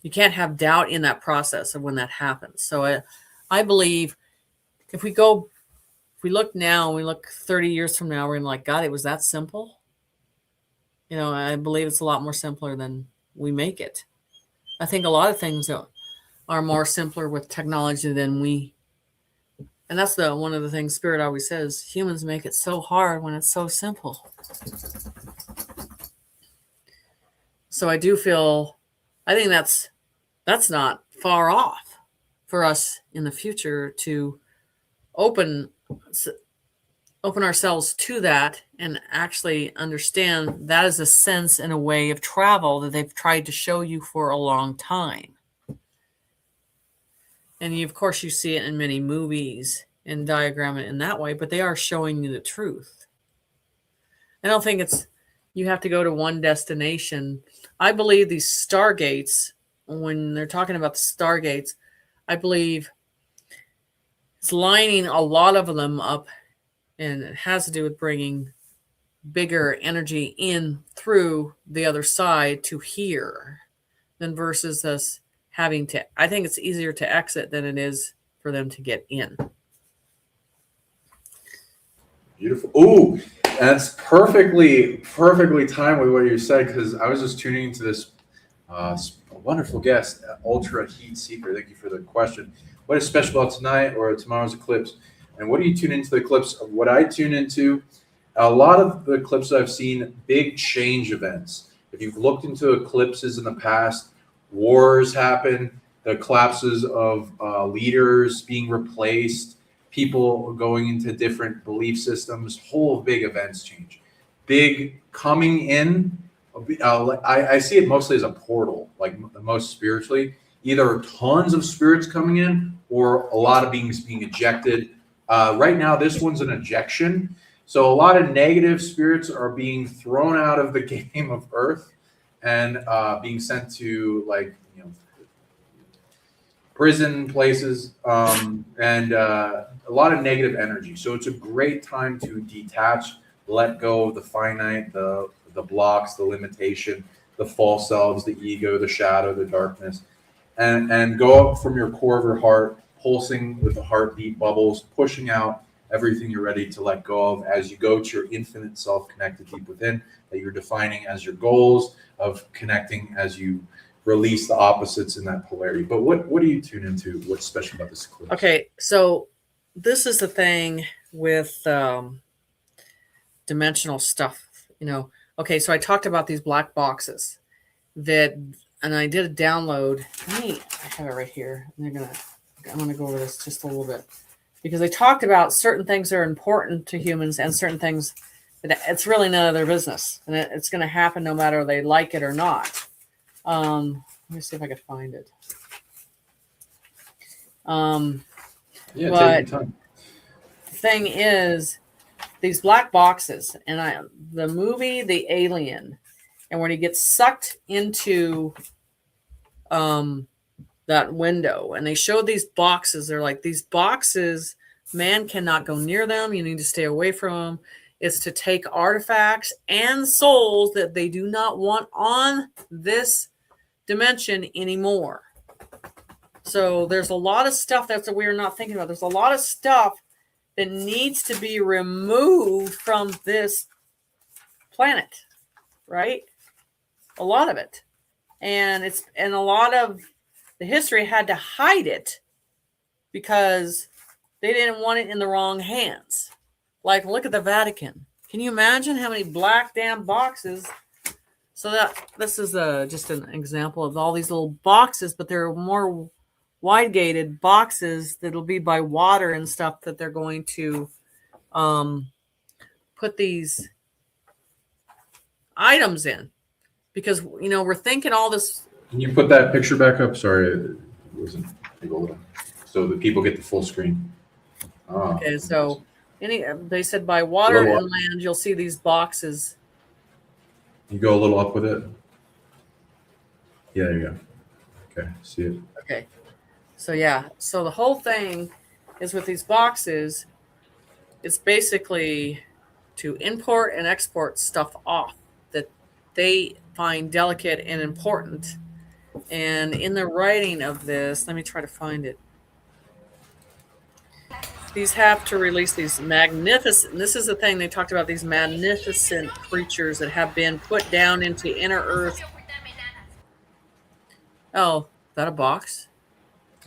B: You can't have doubt in that process of when that happens. So I believe if we look now, we look 30 years from now, we're like, God, it was that simple. I believe it's a lot more simpler than we make it. I think a lot of things are more simpler with technology than we. And that's one of the things Spirit always says, humans make it so hard when it's so simple. So I do feel, I think that's not far off for us in the future to open ourselves to that and actually understand that is a sense and a way of travel that they've tried to show you for a long time. And of course, you see it in many movies and diagram it in that way, but they are showing you the truth. I don't think you have to go to one destination. I believe these stargates, when they're talking about the stargates, I believe it's lining a lot of them up, and it has to do with bringing bigger energy in through the other side to here, than versus us having to. I think it's easier to exit than it is for them to get in.
A: Beautiful. Ooh, that's perfectly timed with what you said, because I was just tuning into this wonderful guest, Ultra Heat Seeker. Thank you for the question. What is special about tonight or tomorrow's eclipse? And what do you tune into the eclipse? What I tune into, a lot of the eclipses I've seen, big change events. If you've looked into eclipses in the past, wars happen, the collapses of leaders being replaced, people going into different belief systems, whole big events change. Big coming in, I see it mostly as a portal, like the most spiritually. Either tons of spirits coming in or a lot of beings being ejected. Right now, this one's an ejection. So a lot of negative spirits are being thrown out of the game of Earth, and being sent to like prison places, and a lot of negative energy. So it's a great time to detach, let go of the finite, the blocks, the limitation, the false selves, the ego, the shadow, the darkness, and go up from your core of your heart, pulsing with the heartbeat bubbles, pushing out everything you're ready to let go of as you go to your infinite self connected deep within that you're defining as your goals of connecting as you release the opposites in that polarity. But what do you tune into? What's special about this eclipse?
B: Okay, so this is the thing with dimensional stuff, Okay, so I talked about these black boxes and I did a download. I have it right here. I'm gonna go over this just a little bit because I talked about certain things that are important to humans and certain things that it's really none of their business, and it's going to happen no matter they like it or not. Let me see if I can find it.
A: Yeah,
B: but
A: take your time.
B: The thing is, these black boxes, and the movie The Alien, and when he gets sucked into that window, and they showed these boxes, they're like, these boxes, man cannot go near them. You need to stay away from them. It's to take artifacts and souls that they do not want on this dimension anymore. So there's a lot of stuff that we're not thinking about. There's a lot of stuff that needs to be removed from this planet, right? A lot of it. And a lot of the history had to hide it because they didn't want it in the wrong hands. Like, look at the Vatican. Can you imagine how many black damn boxes? So this is just an example of all these little boxes, but they're more wide-gated boxes that'll be by water and stuff that they're going to put these items in. Because, we're thinking all this.
A: Can you put that picture back up? Sorry, it wasn't able, so that people get the full screen.
B: Okay, so they said by water and land, you'll see these boxes.
A: You go a little up with it. Yeah, there you go. Okay, see it.
B: Okay, so yeah, so the whole thing is with these boxes, it's basically to import and export stuff off that they find delicate and important. And in the writing of this, let me try to find it. These have to release these magnificent, this is the thing they talked about, these magnificent creatures that have been put down into inner earth. Oh, is that a box?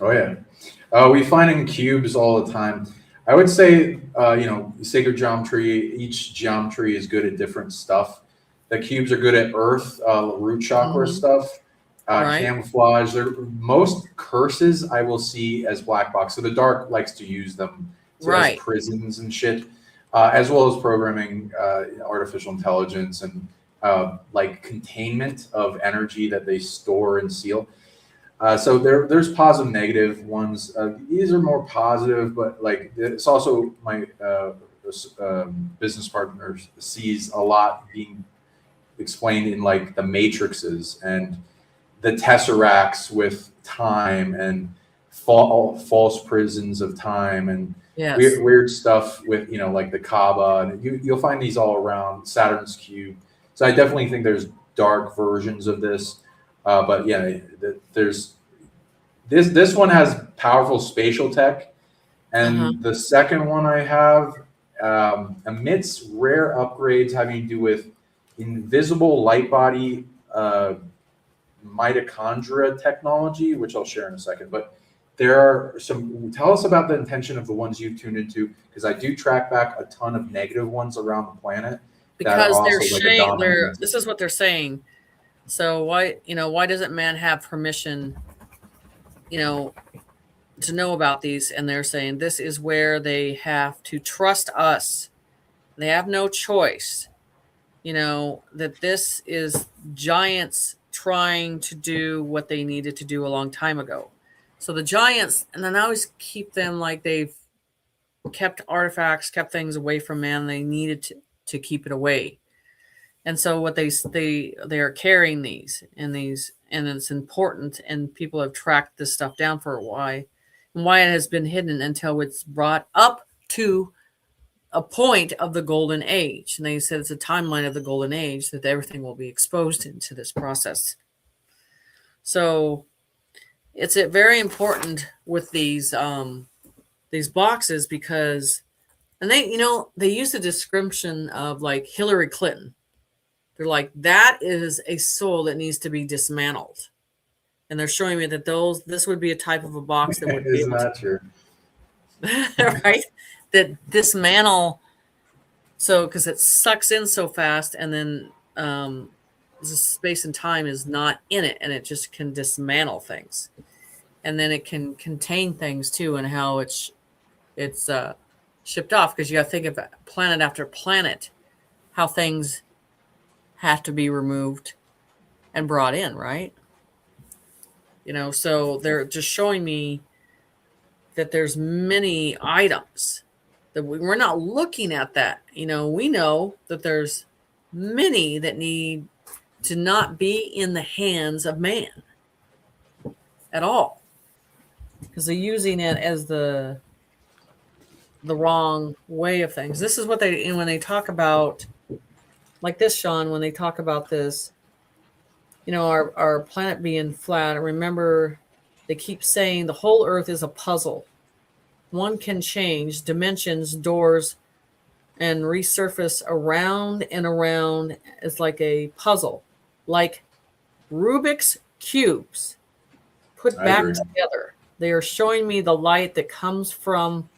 A: Oh, yeah. We find in cubes all the time. I would say, sacred geometry, each geometry is good at different stuff. The cubes are good at earth, root chakra stuff,
B: Right.
A: camouflage. Most curses I will see as black box. So the dark likes to use them as prisons and shit, as well as programming artificial intelligence and like containment of energy that they store and seal. So there's positive, negative ones. These are more positive, but like it's also my business partner sees a lot being explained in like the matrices and the tesseracts with time and false prisons of time and weird stuff with like the Kaaba, and you'll find these all around Saturn's cube. So I definitely think there's dark versions of this. But yeah, there's this one has powerful spatial tech, and the second one I have emits rare upgrades having to do with invisible light body mitochondria technology, which I'll share in a second. But there are some. Tell us about the intention of the ones you've tuned into, because I do track back a ton of negative ones around the planet.
B: Because this is what they're saying. So why doesn't man have permission, to know about these? And they're saying this is where they have to trust us. They have no choice, that this is giants trying to do what they needed to do a long time ago. So the giants, and then I always keep them like they've kept artifacts, kept things away from man. They needed to keep it away. And so what they are carrying these, and it's important, and people have tracked this stuff down for why it has been hidden until it's brought up to a point of the golden age. And they said it's a timeline of the golden age that everything will be exposed into this process. So it's very important with these boxes, because, and they use a description of like Hillary Clinton. They're like, that is a soul that needs to be dismantled. And they're showing me that this would be a type of a box that would be
A: Isn't that true?
B: right? That dismantle, so because it sucks in so fast, and then the space and time is not in it, and it just can dismantle things, and then it can contain things too, and how it's shipped off, because you got to think of planet after planet, how things have to be removed and brought in, right? So they're just showing me that there's many items that we're not looking at that. We know that there's many that need to not be in the hands of man at all, because they're using it as the wrong way of things. This is what when they talk about, like this, Sean, when they talk about this, our planet being flat. Remember, they keep saying the whole Earth is a puzzle. One can change dimensions, doors, and resurface around and around. It's like a puzzle, like Rubik's cubes put back together. They are showing me the light that comes from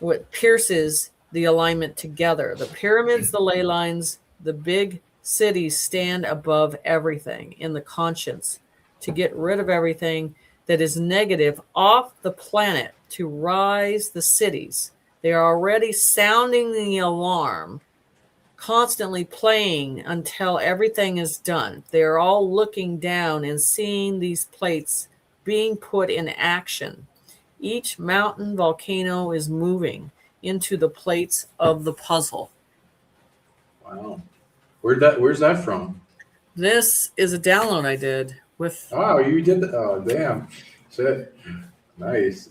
B: what pierces the alignment together. The pyramids, the ley lines, the big cities stand above everything in the conscience to get rid of everything that is negative off the planet, to rise the cities. They are already sounding the alarm, constantly playing until everything is done. They are all looking down and seeing these plates being put in action. Each mountain volcano is moving into the plates of the puzzle.
A: Wow. Where's that from?
B: This is a download I did with.
A: Oh, you did that. Oh, damn. Shit. Nice.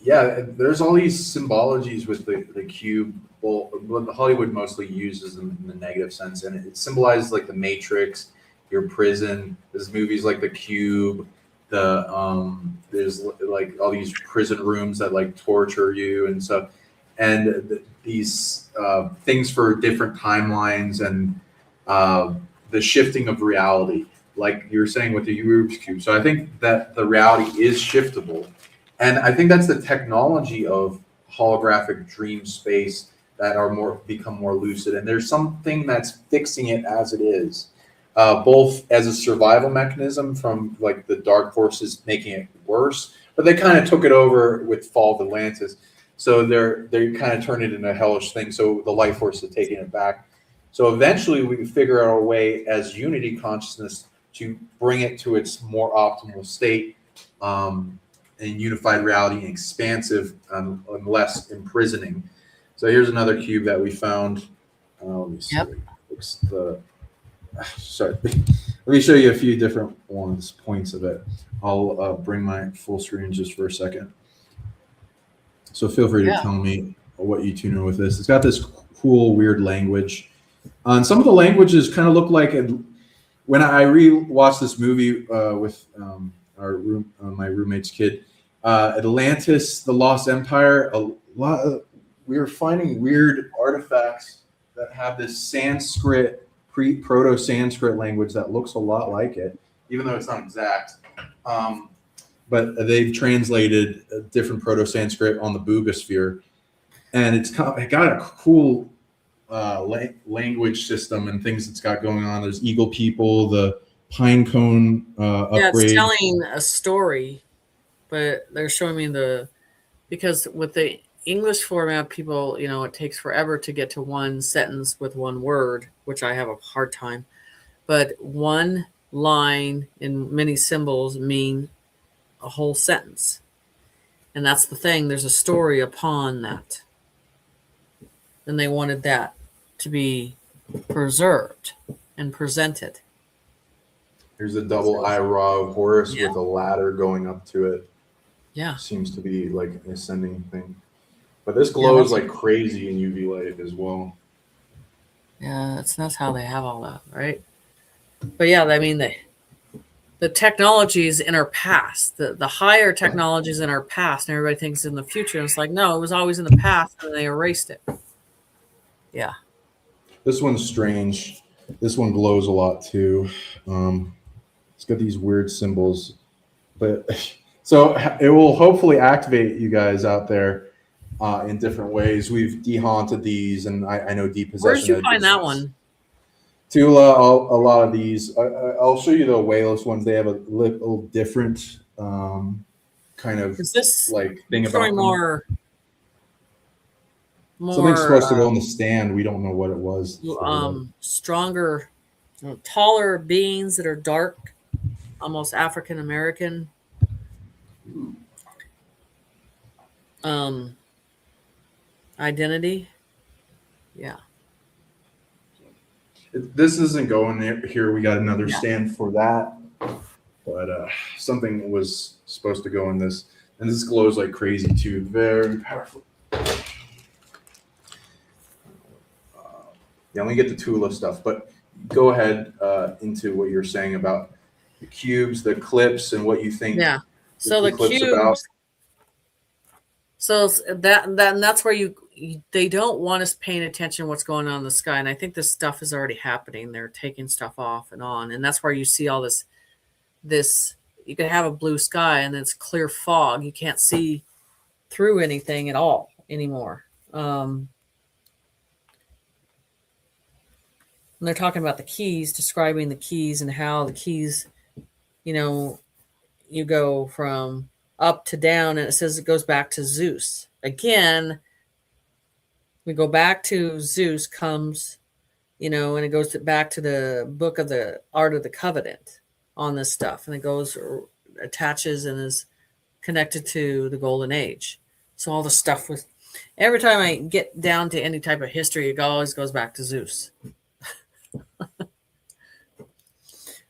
A: Yeah, there's all these symbologies with the cube. Well, Hollywood mostly uses them in the negative sense, and it symbolizes like the Matrix, your prison. There's movies like The Cube. There's like all these prison rooms that like torture you and stuff, and these things for different timelines, and the shifting of reality, like you were saying with the Rubik's Cube. So I think that the reality is shiftable. And I think that's the technology of holographic dream space that become more lucid. And there's something that's fixing it as it is, both as a survival mechanism from like the dark forces making it worse, but they kind of took it over with Fall of Atlantis. So they kind of turned it into a hellish thing. So the life force is taking it back. So eventually we can figure out a way as unity consciousness to bring it to its more optimal state, and unified reality and expansive, and less imprisoning. So here's another cube that we found. Let me see.
B: Yep.
A: Sorry. Let me show you a few different points of it. I'll bring my full screen just for a second. So feel free to tell me what you tune in with this. It's got this cool, weird language. And some of the languages kind of look like when I rewatched this movie with my roommate's kid, Atlantis, the Lost Empire. We were finding weird artifacts that have this Sanskrit, proto-Sanskrit language that looks a lot like it, even though it's not exact. But they've translated a different proto-Sanskrit on the Boogosphere, and it got a cool language system and things it's got going on. There's eagle people, the pine cone upgrade.
B: It's telling a story, but they're showing me because with the English format, people, it takes forever to get to one sentence with one word, which I have a hard time. But one line in many symbols mean a whole sentence. And that's the thing. There's a story upon that. And they wanted that to be preserved and presented.
A: Here's the double eye raw of Horus
B: Yeah.
A: with a ladder going up to it.
B: Yeah.
A: Seems to be like an ascending thing. But this glows
B: that's-
A: like crazy in UV light as well.
B: Yeah, it's nuts how they have all that, right? But yeah, I mean the technologies in our past, the higher technologies in our past, and everybody thinks in the future. And it's like, no, it was always in the past and they erased it. Yeah.
A: This one's strange. This one glows a lot too. It's got these weird symbols, but so it will hopefully activate you guys out there in different ways. We've dehaunted these, and I know depossession.
B: Where did you find that one?
A: Tula, a lot of these. I'll show you the Waylos ones. They have a little different kind of
B: Is this
A: like thing about
B: showing
A: them.
B: more
A: Something's supposed to go on the stand. We don't know what it was.
B: stronger, taller beings that are dark, almost African American. Identity. Yeah.
A: This isn't going here. We got another stand for that, but something was supposed to go in this, and this glows like crazy too. Very powerful. Yeah, let me get the Tula stuff, but go ahead into what you're saying about the cubes, the clips, and what you think.
B: Yeah. So the
A: clips
B: cubes.
A: about.
B: So that's where they don't want us paying attention to what's going on in the sky. And I think this stuff is already happening. They're taking stuff off and on. And that's where you see all this, you could have a blue sky and it's clear fog. You can't see through anything at all anymore. And they're talking about the keys, describing the keys and how the keys, you go from up to down, and it says it goes back to Zeus. Again, we go back to Zeus comes, and it goes back to the book of the Art of the Covenant on this stuff. And it goes, attaches and is connected to the Golden Age. So all the stuff with, every time I get down to any type of history, it always goes back to Zeus.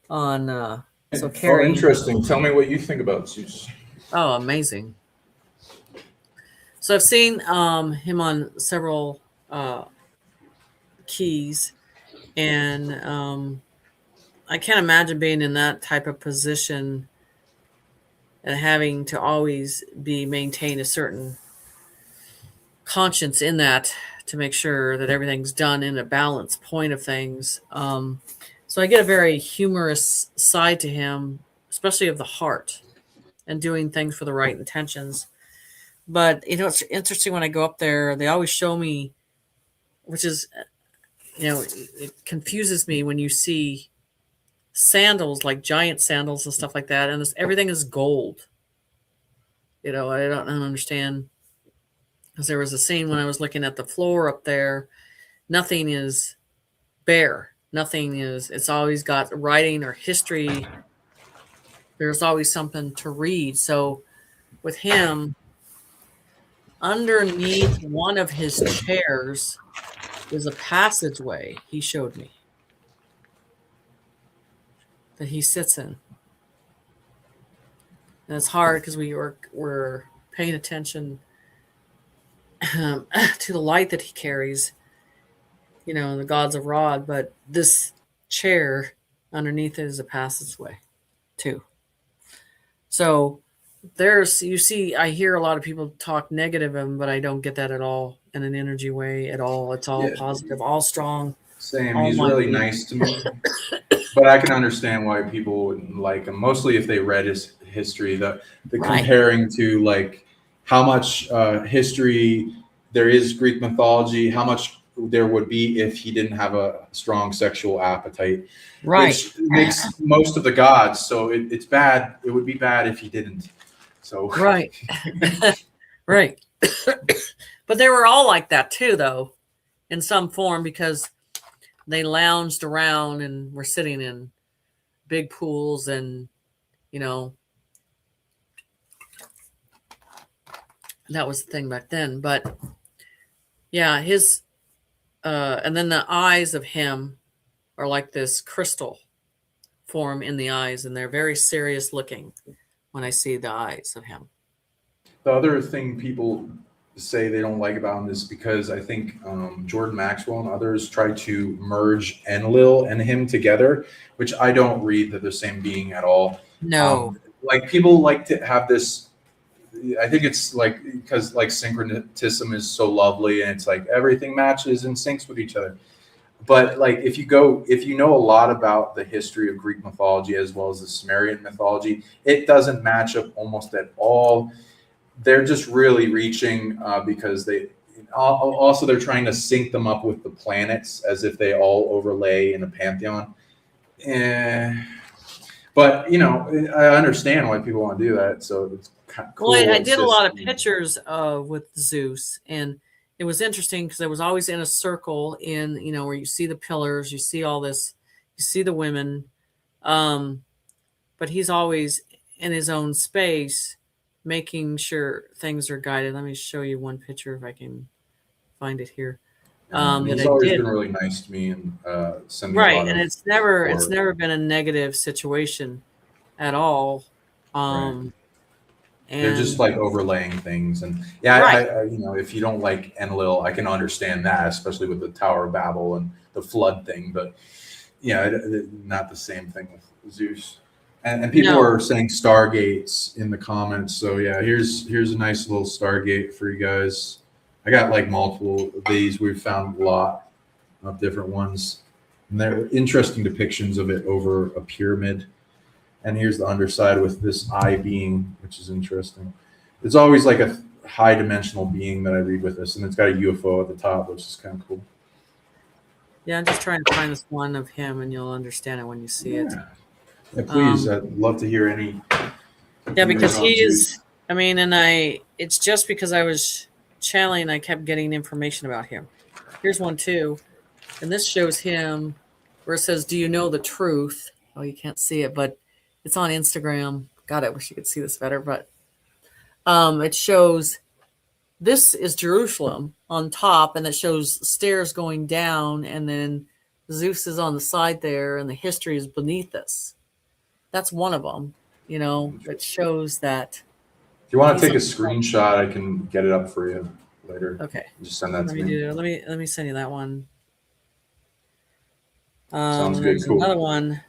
B: So carrying.
A: Interesting. Tell me what you think about Zeus.
B: Oh, amazing. So I've seen him on several keys, and I can't imagine being in that type of position and having to always maintain a certain conscience in that to make sure that everything's done in a balanced point of things. So I get a very humorous side to him, especially of the heart and doing things for the right intentions. But, it's interesting when I go up there, they always show me, which is, it confuses me when you see sandals, like giant sandals and stuff like that. And everything is gold. I don't understand. Because there was a scene when I was looking at the floor up there, nothing is bare. Nothing is, it's always got writing or history. There's always something to read. So with him, underneath one of his chairs is a passageway he showed me that he sits in. And it's hard because we're paying attention to the light that he carries, the gods of Rod, but this chair underneath it is a passageway too. So I hear a lot of people talk negative of him, but I don't get that at all in an energy way at all. It's all positive, all strong.
A: Same. He's really nice to me, but I can understand why people wouldn't like him. Mostly if they read his history, the comparing to like how much history there is Greek mythology, how much there would be if he didn't have a strong sexual appetite.
B: Right.
A: Which makes most of the gods. So it's bad. It would be bad if he didn't. So
B: right. Right. But they were all like that too, though, in some form, because they lounged around and were sitting in big pools and, that was the thing back then. But yeah, and then the eyes of him are like this crystal form in the eyes, and they're very serious looking when I see the eyes of him.
A: The other thing people say they don't like about him is because I think Jordan Maxwell and others try to merge Enlil and him together, which I don't read that they're the same being at all.
B: No.
A: Like people like to have this. I think it's like because like syncretism is so lovely and it's like everything matches and syncs with each other. But like if you know a lot about the history of Greek mythology as well as the Sumerian mythology, it doesn't match up almost at all. They're just really reaching because they also they're trying to sync them up with the planets as if they all overlay in a pantheon. But you know, I understand why people want to do that. So it's kind of cool.
B: Well, I did a lot of pictures with Zeus, and it was interesting because I was always in a circle in, you know, where you see the pillars, you see all this, you see the women, but he's always in his own space, making sure things are guided. Let me show you one picture if I can find it here.
A: He's always been really nice to me and sent me a lot
B: and
A: of
B: it's never been a negative situation at all. And
A: they're just like overlaying things, and I you know, if you don't like Enlil, I can understand that, especially with the Tower of Babel and the flood thing. But yeah, not the same thing with Zeus. And people are saying Stargates in the comments. So yeah, here's a nice little Stargate for you guys. I got like multiple of these. We've found a lot of different ones, and they're interesting depictions of it over a pyramid. And here's the underside with this eye being, which is interesting. It's always like a high dimensional being that I read with this, and it's got a UFO at the top, which is kind of cool.
B: Yeah, I'm just trying to find this one of him, and you'll understand it when you see it.
A: Yeah, please. I'd love to hear any.
B: Yeah, because he is. I mean, and it's just because I was channeling, I kept getting information about him. Here's one too, and this shows him where it says, "Do you know the truth?" Oh, you can't see it, but it's on Instagram. God, I wish you could see this better, but it shows this is Jerusalem on top, and it shows stairs going down, and then Zeus is on the side there, and the history is beneath this. That's one of them, you know, that shows that.
A: If you want to take a screenshot, I can get it up for you later.
B: Okay.
A: Just send that to me.
B: Let me send you that one.
A: Sounds good. Cool.
B: Another one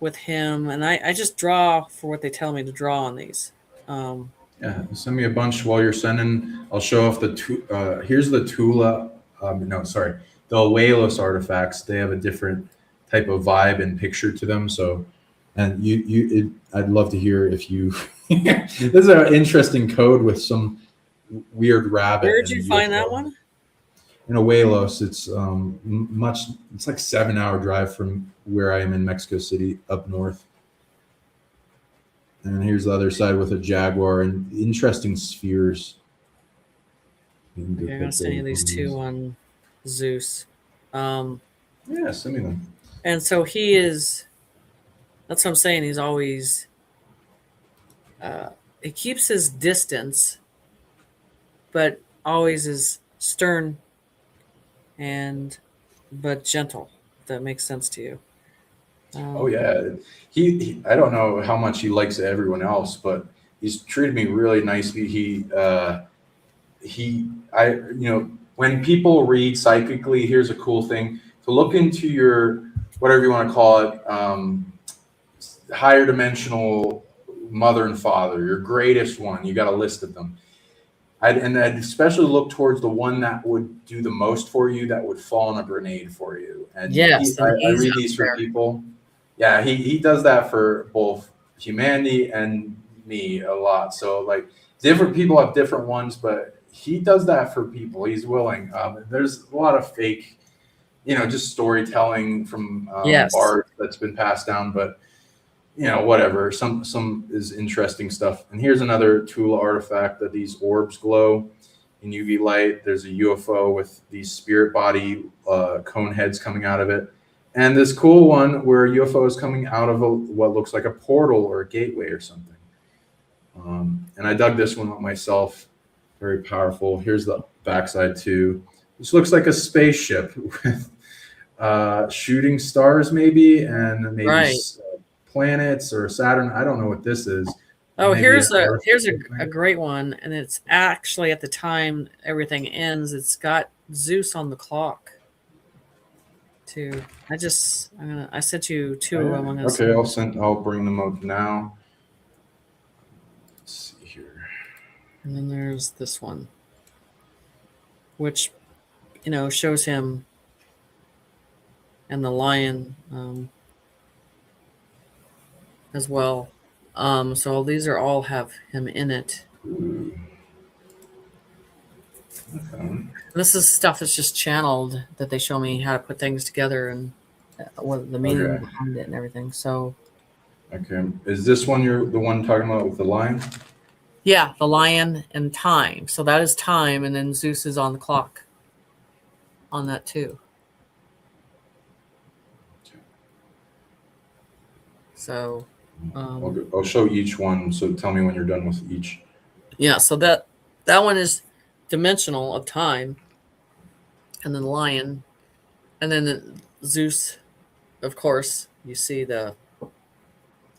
B: with him, and I just draw for what they tell me to draw on these.
A: Yeah, send me a bunch while you're sending. I'll show off the here's the Tula. The Aeolus artifacts. They have a different type of vibe and picture to them. So, and I'd love to hear if you. This is an interesting code with some weird rabbit.
B: Where did you find that one?
A: In Aeolus, it's it's like 7-hour drive from where I am in Mexico City up north. And here's the other side with a jaguar and interesting spheres.
B: I'm gonna send you these two on Zeus.
A: Yeah, send me them.
B: And so he is. That's what I'm saying. He's always. He keeps his distance, but always is stern but gentle, if that makes sense to you.
A: Oh yeah, he I don't know how much he likes everyone else, but he's treated me really nicely. When people read psychically, here's a cool thing to look into your whatever you want to call it, higher dimensional mother and father, your greatest one. You got a list of them. I'd especially look towards the one that would do the most for you, that would fall in a grenade for you. And
B: yes,
A: I read these for people. Yeah, he does that for both humanity and me a lot. So like different people have different ones, but he does that for people. He's willing. There's a lot of fake, just storytelling from art that's been passed down, but whatever. Some is interesting stuff. And here's another Tula artifact that these orbs glow in UV light. There's a UFO with these spirit body cone heads coming out of it. And this cool one where a UFO is coming out of what looks like a portal or a gateway or something. And I dug this one up myself. Very powerful. Here's the backside too. This looks like a spaceship with shooting stars, maybe, and maybe
B: Right.
A: planets or Saturn. I don't know what this is.
B: Oh,
A: Maybe
B: here's
A: an
B: a
A: Earth
B: here's
A: or
B: a, a
A: something.
B: great one, and it's actually at the time everything ends. It's got Zeus on the clock too. I sent you two
A: Oh,
B: of
A: yeah.
B: them. I'm gonna
A: Okay,
B: send,
A: I'll bring them up now. Let's see here.
B: and then there's this one, which shows him and the lion as well. So these are all have him in it.
A: Ooh. Okay.
B: This is stuff that's just channeled that they show me how to put things together and what the meaning
A: Okay.
B: behind it and everything. So
A: Okay. Is this one you're the one talking about with the lion?
B: yeah, the lion and time. So that is time, and then Zeus is on the clock on that too. So
A: I'll show each one. So tell me when you're done with each.
B: yeah, so that one is dimensional of time, and then the lion, and then the Zeus, of course. You see the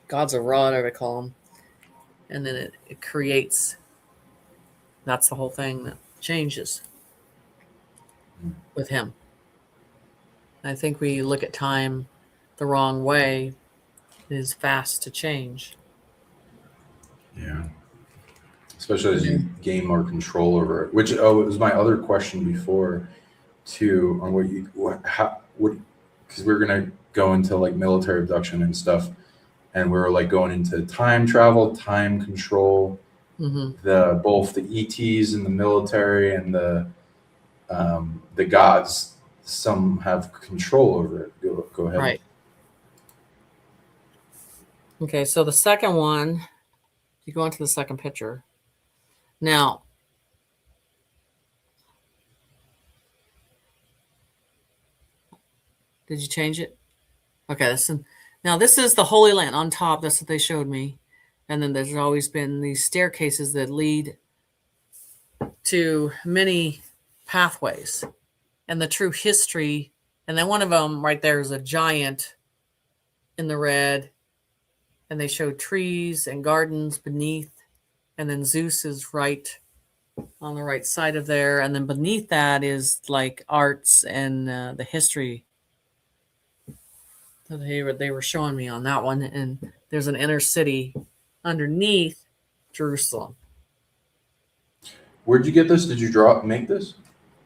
B: gods of Ra, whatever they call them, and then it creates. That's the whole thing that changes with him. I think we look at time the wrong way. It is fast to change.
A: Yeah. Especially as you gain more control over it. Which was my other question before, too, on because we're gonna go into like military abduction and stuff, and we're like going into time travel, time control,
B: Mm-hmm.
A: both the ETs in the military and the gods. Some have control over it. Go ahead.
B: Right. Okay, so the second one, you go into the second picture. Now, did you change it? Okay, now this is the Holy Land on top. That's what they showed me. And then there's always been these staircases that lead to many pathways and the true history. And then one of them right there is a giant in the red. And they show trees and gardens beneath. And then Zeus is right on the right side of there. And then beneath that is like arts and the history that they were showing me on that one. And there's an inner city underneath Jerusalem.
A: Where'd you get this? Did you make this?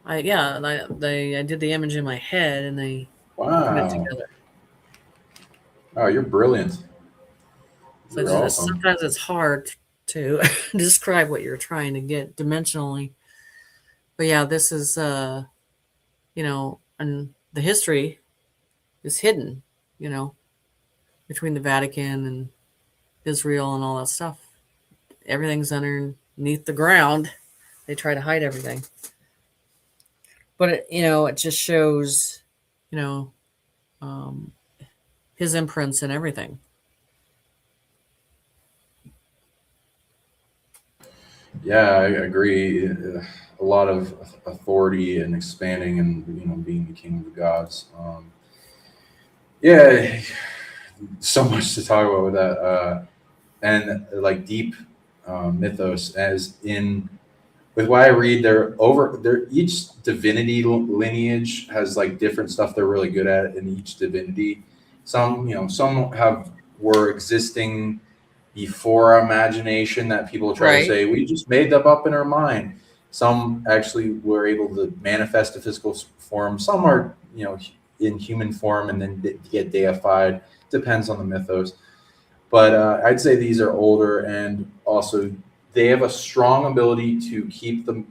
B: I did the image in my head and they put it
A: Wow.
B: together.
A: Oh, you're brilliant.
B: So
A: You're awesome.
B: sometimes it's hard to describe what you're trying to get dimensionally. But yeah, this is and the history is hidden, between the Vatican and Israel and all that stuff. Everything's underneath the ground. They try to hide everything. But it just shows, his imprints and everything.
A: Yeah, I agree. A lot of authority and expanding and being the king of the gods. Yeah, so much to talk about with that. And like deep mythos, as in with what I read, each divinity lineage has like different stuff they're really good at in each divinity. Some were existing before our imagination that people try to say we just made them up in our mind. Some actually were able to manifest a physical form. Some are in human form and then get deified. Depends on the mythos. But I'd say these are older, and also they have a strong ability to keep the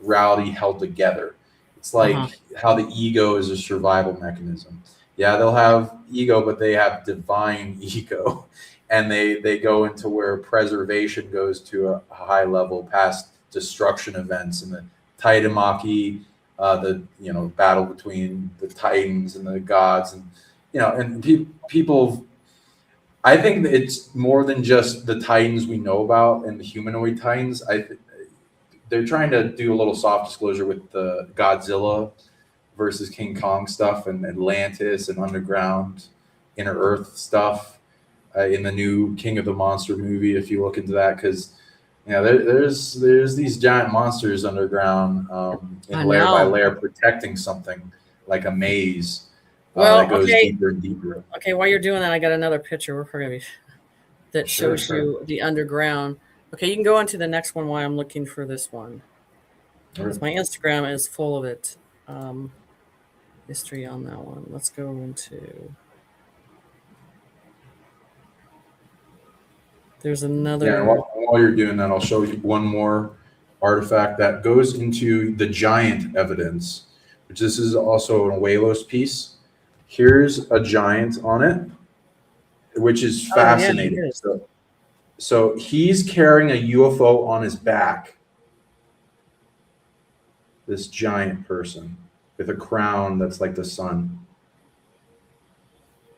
A: reality held together. It's like how the ego is a survival mechanism. Yeah, they'll have ego, but they have divine ego. And they go into where preservation goes to a high level past destruction events, and the Taitamaki, the battle between the Titans and the gods, and people. I think that it's more than just the Titans we know about and the humanoid Titans. they're trying to do a little soft disclosure with the Godzilla versus King Kong stuff and Atlantis and underground inner Earth stuff in the new King of the Monster movie. If you look into that, because there's these giant monsters underground
B: I
A: in layer by
B: know.
A: layer protecting something like a maze
B: Well,
A: that goes
B: okay.
A: deeper and deeper.
B: Okay, while you're doing that, I got another picture. We're probably that
A: Sure,
B: shows
A: sure.
B: you the underground. Okay, you can go on to the next one while I'm looking for this one.
A: All right.
B: My Instagram is full of it. History on that one. Let's go into. There's
A: Yeah,
B: another.
A: and while you're doing that, I'll show you one more artifact that goes into the giant evidence, which this is also an Awelos piece. Here's a giant on it, which is
B: Oh, yeah, it
A: fascinating.
B: is.
A: So he's carrying a UFO on his back. This giant person with a crown that's like the sun.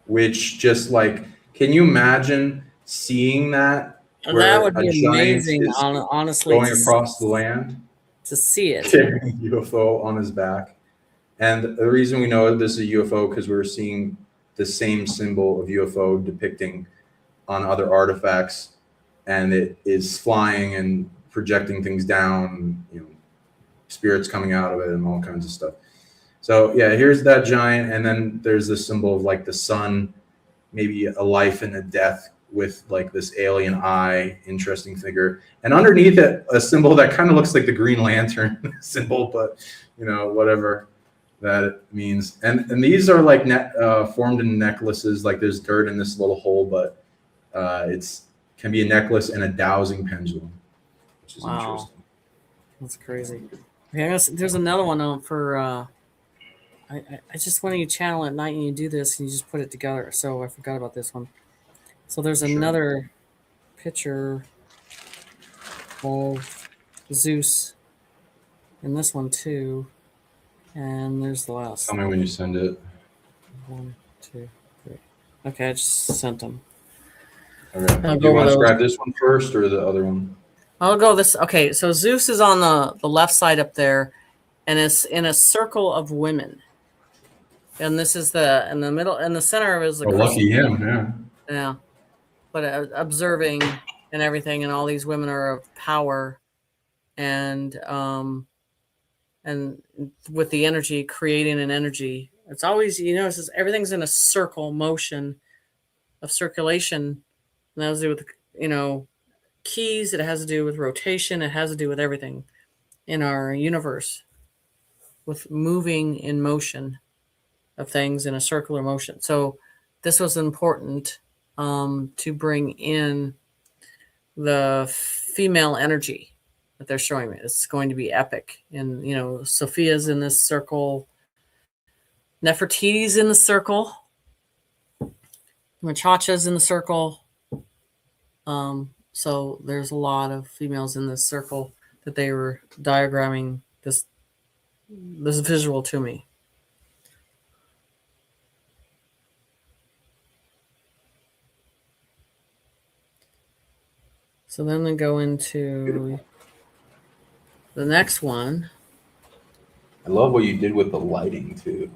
A: Which just like, can you imagine seeing that?
B: And that would
A: where
B: be
A: a giant
B: amazing,
A: is
B: honestly,
A: going across the land,
B: to see it.
A: carrying a UFO on his back. And the reason we know this is a UFO because we're seeing the same symbol of UFO depicting on other artifacts, and it is flying and projecting things down, spirits coming out of it and all kinds of stuff. So yeah, here's that giant, and then there's this symbol of like the sun, maybe a life and a death with like this alien eye, interesting figure, and underneath it a symbol that kind of looks like the Green Lantern symbol, but whatever that means. And these are like formed in necklaces. Like there's dirt in this little hole, but it's can be a necklace and a dowsing pendulum, which is interesting.
B: That's crazy. Okay, there's another one for. I just went on your channel at night and you do this and you just put it together. So I forgot about this one. So there's another picture of Zeus in this one too. And there's the last.
A: Tell me when you send it.
B: 1, 2, 3. Okay, I just sent them.
A: Okay.
B: I'll
A: Do you
B: go
A: want to
B: with
A: describe this one first or the other one?
B: I'll go this. Okay, so Zeus is on the left side up there, and it's in a circle of women. And this is in the middle, in the center of it is the
A: lucky him, yeah.
B: Yeah, but observing and everything, and all these women are of power, and with the energy, creating an energy. It's always, it says everything's in a circle motion of circulation, and that has to do with keys. It has to do with rotation. It has to do with everything in our universe, with moving in motion of things in a circular motion. So this was important to bring in the female energy that they're showing me. It's going to be epic. And, Sophia's in this circle. Nefertiti's in the circle. Machacha's in the circle. So there's a lot of females in this circle that they were diagramming this visual to me. So then they go into the next one.
A: I love what you did with the lighting too.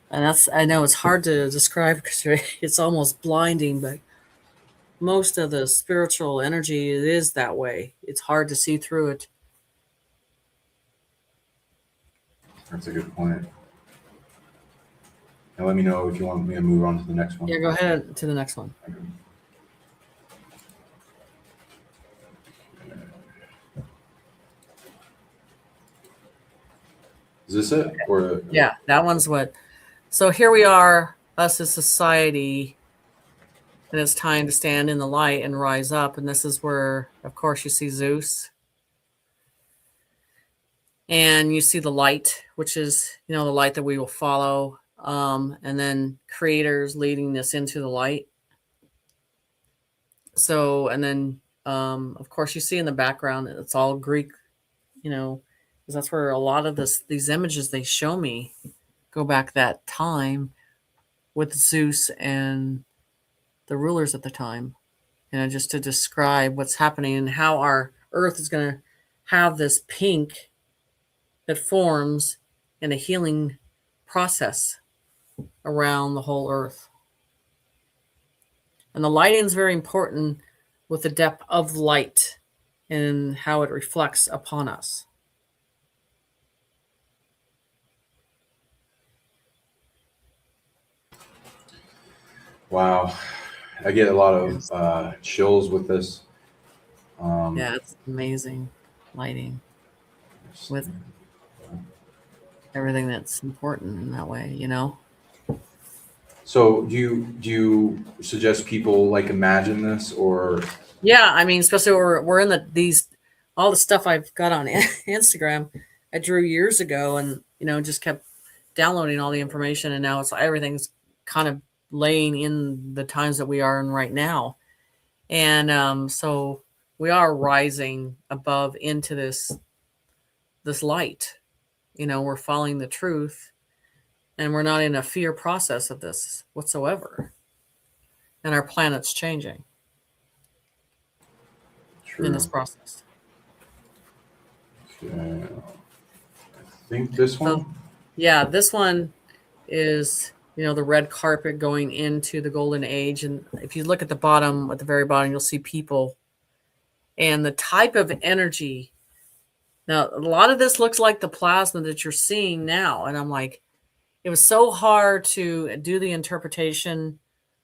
B: And I know it's hard to describe because it's almost blinding, but most of the spiritual energy, it is that way. It's hard to see through it.
A: That's a good point. And let me know if you want me to move on to the next one.
B: Yeah, go ahead to the next one.
A: Is this it? Or
B: yeah, that one's what. So here we are, us as society, and it's time to stand in the light and rise up. And this is where, of course, you see Zeus. And you see the light, which is, the light that we will follow. And then creators leading us into the light. So, and then, of course, you see in the background, it's all Greek, because that's where a lot of these images they show me go back that time with Zeus and the rulers at the time, just to describe what's happening and how our earth is going to have this pink that forms in a healing process around the whole earth. And the lighting is very important with the depth of light and how it reflects upon us.
A: Wow. I get a lot of chills with this.
B: Yeah, it's amazing lighting with everything that's important in that way, you know?
A: So do you suggest people like imagine this, or
B: Yeah, I mean, especially we're in these all the stuff I've got on Instagram. I drew years ago, and just kept downloading all the information, and now it's everything's kind of laying in the times that we are in right now, and so we are rising above into this light. We're following the truth, and we're not in a fear process of this whatsoever, and our planet's changing in this process.
A: Okay. I think this one.
B: So, yeah, this one is, the red carpet going into the golden age. And if you look at the bottom, at the very bottom, you'll see people and the type of energy. Now, a lot of this looks like the plasma that you're seeing now. And I'm like, it was so hard to do the interpretation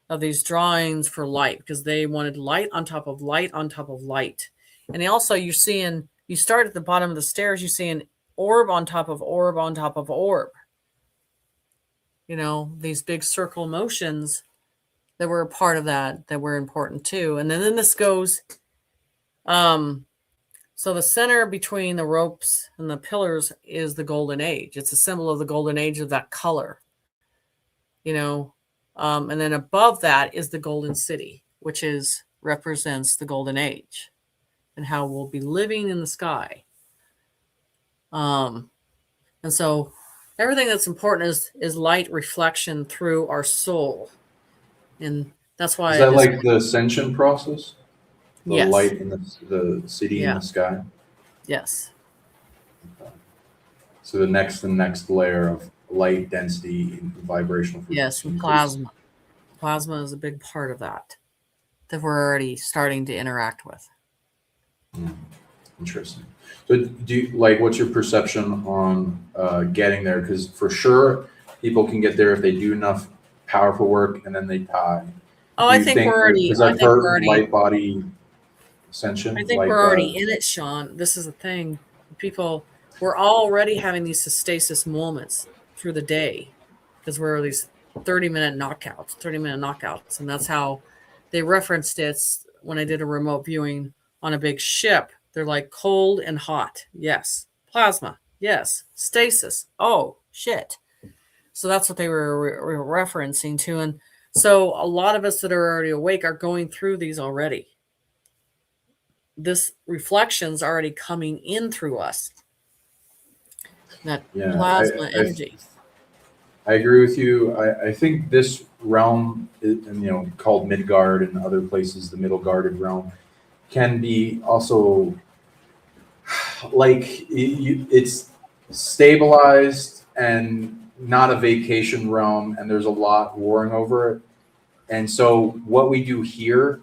B: of these drawings for light because they wanted light on top of light on top of light. And also you start at the bottom of the stairs, you see an orb on top of orb on top of orb. These big circle motions that were a part of that were important too. And then this goes, so the center between the ropes and the pillars is the golden age. It's a symbol of the golden age of that color, and then above that is the golden city, which represents the golden age and how we'll be living in the sky. And so everything that's important is light reflection through our soul. And that's why
A: Is that like the ascension process? The
B: Yes.
A: light in the city in the sky?
B: Yes.
A: Okay. So the next layer of light density and vibrational frequency.
B: Yes, and plasma. Plasma is a big part of that we're already starting to interact with.
A: Interesting. So what's your perception on getting there? Because for sure people can get there if they do enough powerful work and then they die.
B: Oh, I think we're already.
A: Because I've heard light body ascension.
B: I think we're already in it, Sean. This is the thing. People, we're already having these stasis moments through the day because we're these 30-minute knockouts. And that's how they referenced it when I did a remote viewing on a big ship. They're like cold and hot. Yes. Plasma. Yes. Stasis. Oh, shit. So that's what they were referencing to. And so a lot of us that are already awake are going through these already. This reflection's already coming in through us. That plasma energy.
A: I agree with you. I think this realm, called Midgard and other places, the Middle Guarded realm, can be also like it's stabilized and not a vacation realm, and there's a lot warring over it. And so what we do here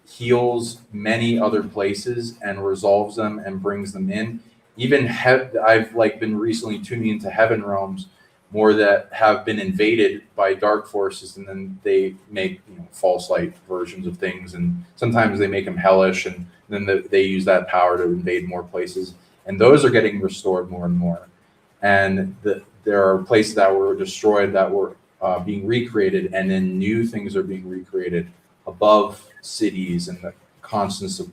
A: heals many other places and resolves them and brings them in. Even I've been recently tuning into heaven realms more that have been invaded by dark forces, and then they make false light versions of things, and sometimes they make them hellish, and then they use that power to invade more places, and those are getting restored more and more. And there are places that were destroyed that were being recreated, and then new things are being recreated above cities and the constants of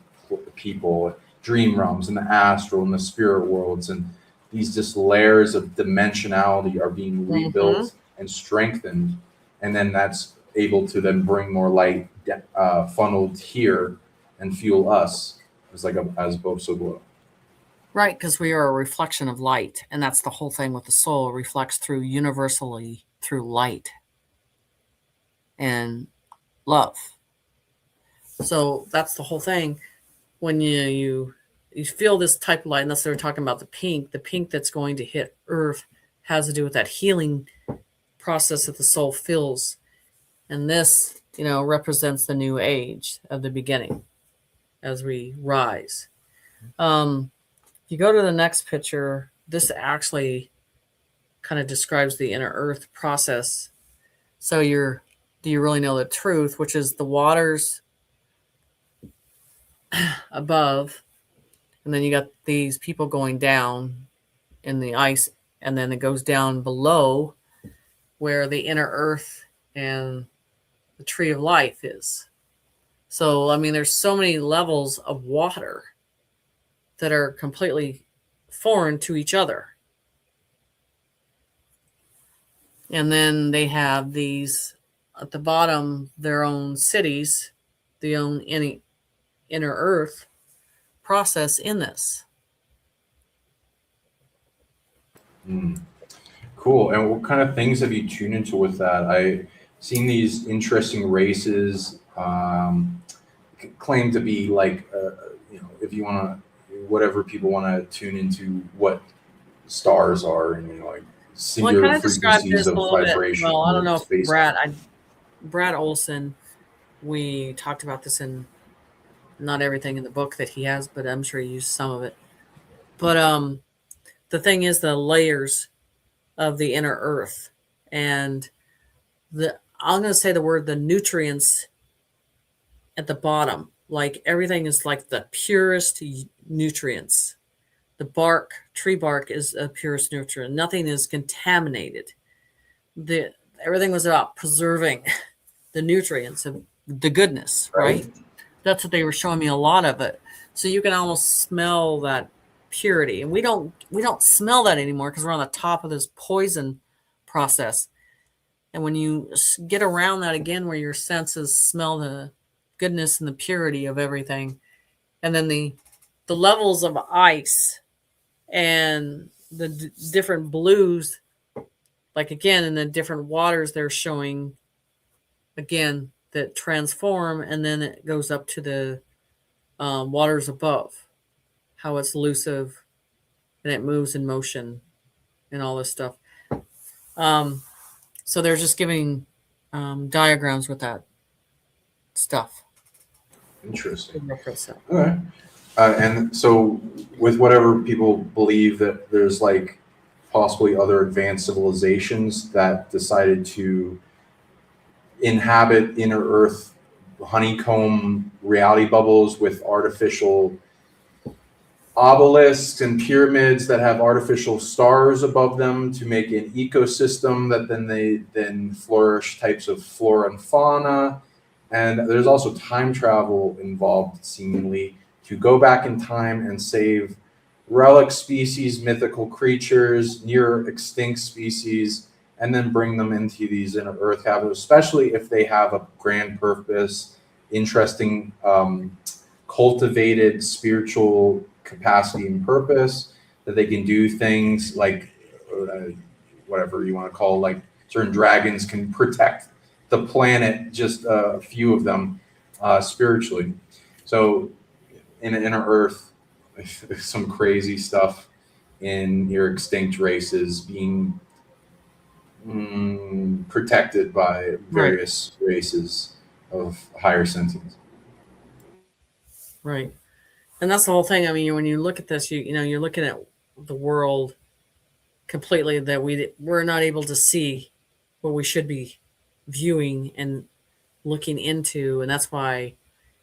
A: people, dream realms and the astral and the spirit worlds, and these just layers of dimensionality are being rebuilt and strengthened, and then that's able to then bring more light funneled here and fuel us as above so below.
B: Right, because we are a reflection of light, and that's the whole thing with the soul. It reflects through universally through light and love. So that's the whole thing. When you you feel this type of light, and that's what they're talking about, the pink that's going to hit Earth has to do with that healing process that the soul feels. And this, represents the new age of the beginning as we rise. If you go to the next picture, this actually kind of describes the inner Earth process. So do you really know the truth, which is the waters above, and then you got these people going down in the ice, and then it goes down below where the inner Earth and the tree of life is. So, I mean, there's so many levels of water that are completely foreign to each other. And then they have these at the bottom, their own cities, their own inner Earth process in this.
A: Cool. And what kind of things have you tuned into with that? I seen these interesting races claim to be like, if you want to, whatever people want to tune into what stars are, and like singular frequencies of vibration.
B: Well, I don't know if Brad Olson, we talked about this in not everything in the book that he has, but I'm sure he used some of it. But the thing is the layers of the inner Earth, and I'm going to say the word, the nutrients at the bottom, like everything is like the purest nutrients. The tree bark is the purest nutrient. Nothing is contaminated. Everything was about preserving the nutrients of the goodness, right? That's what they were showing me, a lot of it. So you can almost smell that purity, and we don't smell that anymore because we're on the top of this poison process. And when you get around that again, where your senses smell the goodness and the purity of everything, and then the levels of ice and the different blues, like again in the different waters, they're showing again that transform, and then it goes up to the waters above, how it's elusive and it moves in motion and all this stuff. So they're just giving diagrams with that stuff.
A: Interesting.
B: Okay.
A: All right. And so with whatever people believe that there's like possibly other advanced civilizations that decided to inhabit inner Earth honeycomb reality bubbles with artificial obelisks and pyramids that have artificial stars above them to make an ecosystem that then flourish types of flora and fauna. And there's also time travel involved, seemingly, to go back in time and save relic species, mythical creatures, near extinct species, and then bring them into these inner Earth habitats, especially if they have a grand purpose, interesting, cultivated spiritual capacity and purpose, that they can do things like whatever you want to call, like certain dragons can protect the planet, just a few of them spiritually. So in inner Earth, some crazy stuff in your extinct races being protected by various races of higher sentience.
B: Right. And that's the whole thing. I mean, when you look at this, you're looking at the world completely that we're not able to see what we should be viewing and looking into. And that's why,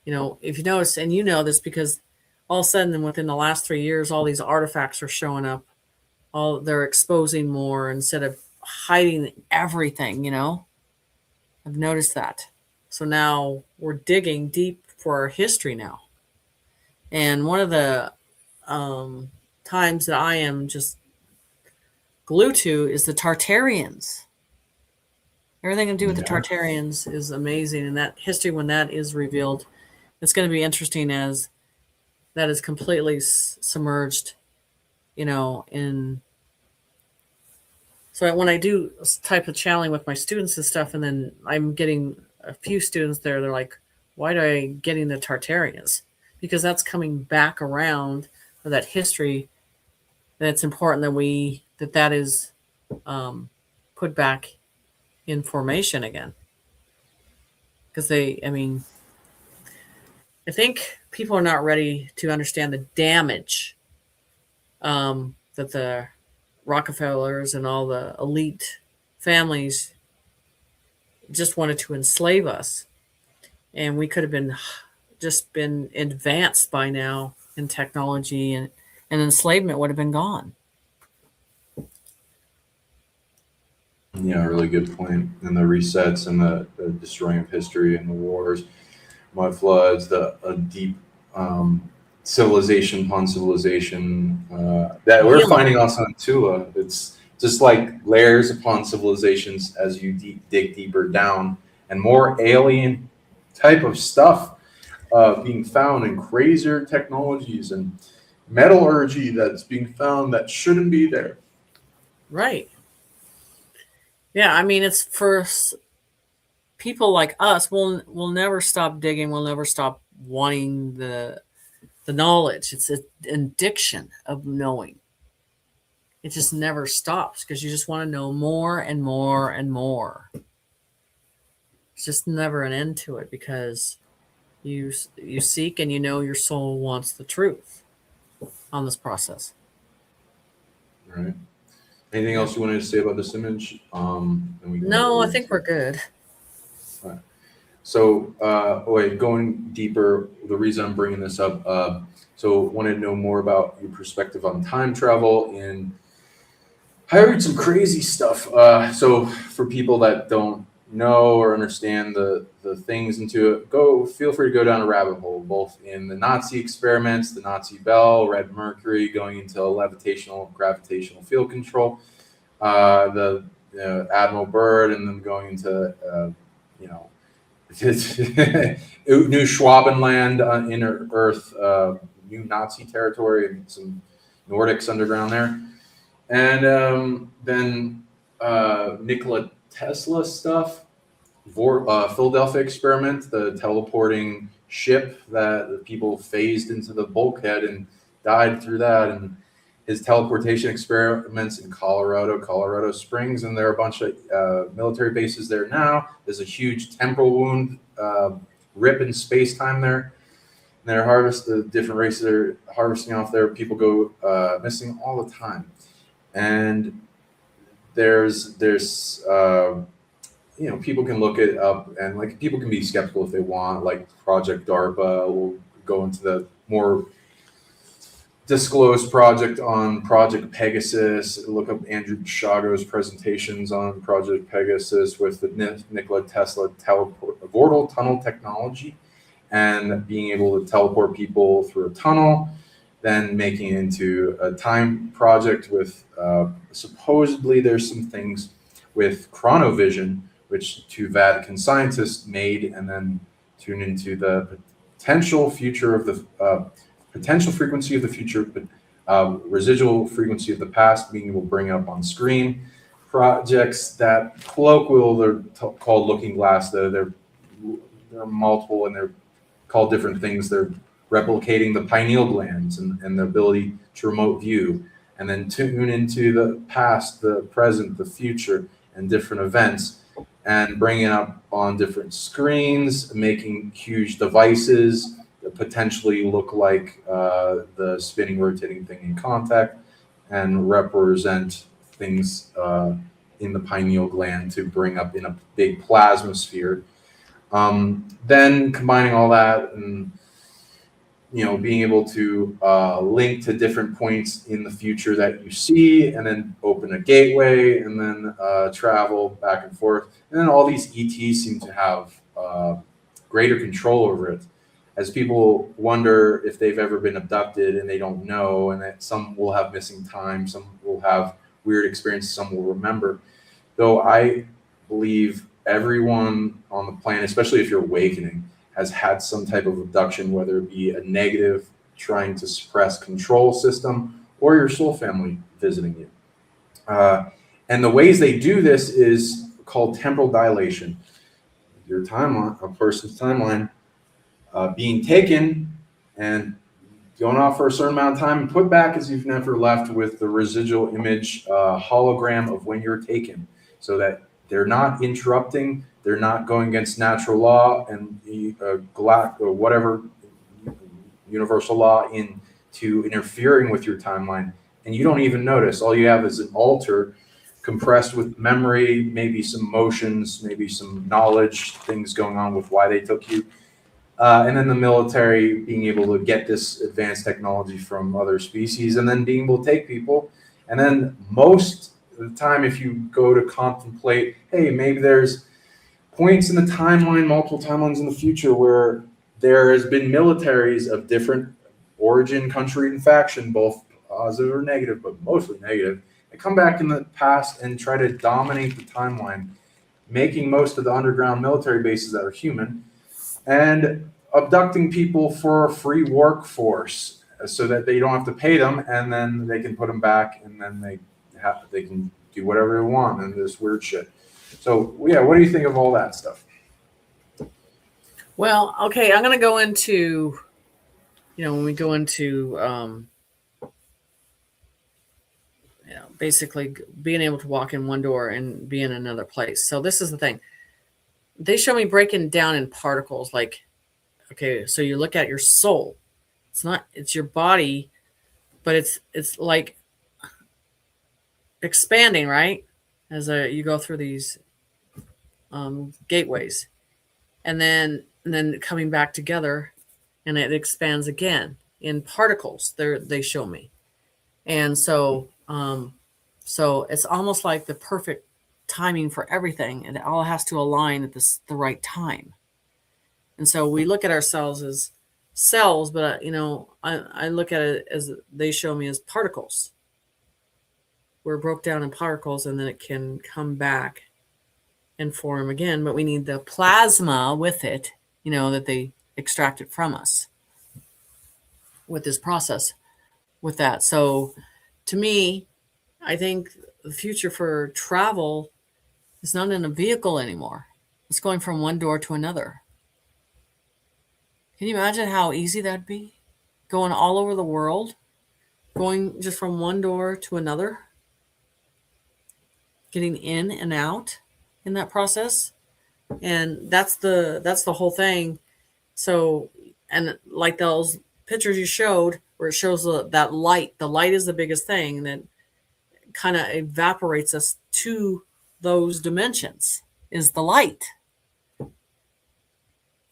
B: if you notice, and you know this because all of a sudden within the last 3 years, all these artifacts are showing up. They're exposing more instead of hiding everything, I've noticed that. So now we're digging deep for our history now. And one of the times that I am just glued to is the Tartarians. Everything to do with the Tartarians is amazing. And that history, when that is revealed, it's going to be interesting, as that is completely submerged, in. So when I do this type of channeling with my students and stuff, and then I'm getting a few students there, they're like, why do I getting the Tartarians? Because that's coming back around or that history, then it's important that is put back in formation again. Because I think people are not ready to understand the damage that the Rockefellers and all the elite families just wanted to enslave us. And we could have been advanced by now in technology, and enslavement would have been gone.
A: Yeah, really good point. And the resets and the destroying of history and the wars, mud floods, a deep civilization upon civilization that we're finding also in Tula. It's just like layers upon civilizations as you dig deeper down, and more alien type of stuff being found, and crazier technologies and metallurgy that's being found that shouldn't be there.
B: Right. Yeah, I mean, it's for people like us. We'll never stop digging. We'll never stop wanting the knowledge. It's an addiction of knowing. It just never stops because you just want to know more and more and more. It's just never an end to it because you seek and you know your soul wants the truth on this process.
A: Right. Anything else you wanted to say about this image?
B: No, I think we're good.
A: Right. So, going deeper, the reason I'm bringing this up, so wanted to know more about your perspective on time travel. And I read some crazy stuff. So for people that don't know or understand the things into it, feel free to go down a rabbit hole, both in the Nazi experiments, the Nazi bell, red mercury, going into levitational gravitational field control, the Admiral Byrd, and then going into New Schwabenland, inner Earth, new Nazi territory, and some Nordics underground there, and then Nikola Tesla stuff, Philadelphia experiment, the teleporting ship that the people phased into the bulkhead and died through that, and his teleportation experiments in Colorado Springs, and there are a bunch of military bases there now. There's a huge temporal wound rip in space-time there. And they're the different races are harvesting off there. People go missing all the time. And there's people can look it up, and like people can be skeptical if they want. Like Project DARPA will go into the more disclosed project on Project Pegasus. Look up Andrew Basiago's presentations on Project Pegasus with the Nikola Tesla vortal tunnel technology, and being able to teleport people through a tunnel, then making it into a time project with supposedly there's some things with chronovision, which two Vatican scientists made, and then tune into the potential future of the potential frequency of the future, but residual frequency of the past, being able to bring up on screen projects that colloquial, they're called looking glass. They're multiple, and they're called different things. They're replicating the pineal glands and the ability to remote view, and then tune into the past, the present, the future, and different events, and bringing it up on different screens, making huge devices that potentially look like the spinning, rotating thing in Contact, and represent things in the pineal gland to bring up in a big plasma sphere. Then combining all that and being able to link to different points in the future that you see, and then open a gateway, and then travel back and forth. And then all these ETs seem to have greater control over it, as people wonder if they've ever been abducted and they don't know, and that some will have missing time, some will have weird experiences, some will remember. Though I believe everyone on the planet, especially if you're awakening, has had some type of abduction, whether it be a negative trying to suppress control system, or your soul family visiting you. And the ways they do this is called temporal dilation. Your timeline, a person's timeline, being taken and going off for a certain amount of time and put back as you've never left with the residual image hologram of when you're taken, so that they're not interrupting, they're not going against natural law and or whatever universal law into interfering with your timeline, and you don't even notice. All you have is an altar compressed with memory, maybe some emotions, maybe some knowledge, things going on with why they took you. And then the military being able to get this advanced technology from other species, and then being able to take people. And then most of the time, if you go to contemplate, hey, maybe there's points in the timeline, multiple timelines in the future, where there has been militaries of different origin, country, and faction, both positive or negative, but mostly negative, that come back in the past and try to dominate the timeline, making most of the underground military bases that are human, and abducting people for a free workforce so that they don't have to pay them, and then they can put them back, and then they can do whatever they want and this weird shit. So yeah, what do you think of all that stuff?
B: Well, okay, I'm going to go into, when we go into, basically being able to walk in one door and be in another place. So this is the thing. They show me breaking down in particles, like, okay, so you look at your soul. It's your body, but it's like expanding, right? As you go through these gateways, and then coming back together, and it expands again in particles. They show me, and so it's almost like the perfect timing for everything, and it all has to align at the right time. And so we look at ourselves as cells, but I look at it as they show me as particles. We're broke down in particles, and then it can come back and form again, but we need the plasma with it, that they extracted from us with this process, with that. So to me, I think the future for travel is not in a vehicle anymore. It's going from one door to another. Can you imagine how easy that'd be? Going all over the world, going just from one door to another, getting in and out in that process. And that's the whole thing. So, and like those pictures you showed where it shows that light, the light is the biggest thing that kind of evaporates us to those dimensions, is the light.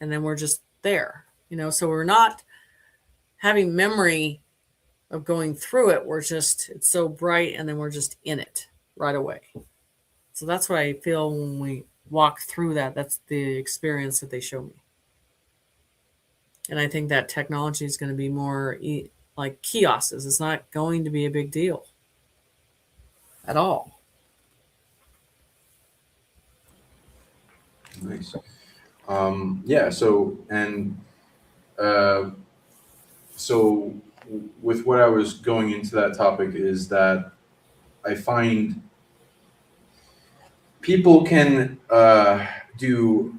B: And then we're just there, so we're not having memory of going through it. It's so bright, and then we're just in it right away. So that's what I feel when we walk through that. That's the experience that they show me. And I think that technology is going to be more like kiosks. It's not going to be a big deal at all.
A: Nice. Yeah. So with what I was going into that topic is that I find people can do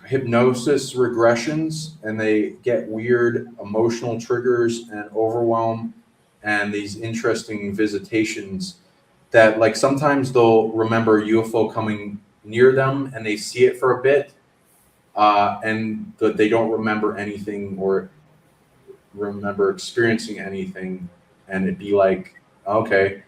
A: hypnosis regressions, and they get weird emotional triggers and overwhelm and these interesting visitations that, like, sometimes they'll remember a UFO coming near them and they see it for a bit, and they don't remember anything or remember experiencing anything, and it'd be like, okay.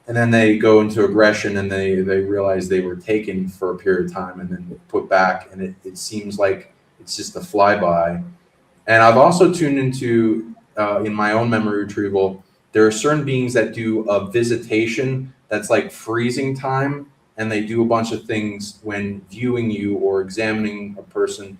A: And then they go into aggression, and they realize they were taken for a period of time and then put back, and it seems like it's just a flyby. And I've also tuned into, in my own memory retrieval, there are certain beings that do a visitation that's like freezing time, and they do a bunch of things when viewing you or examining a person,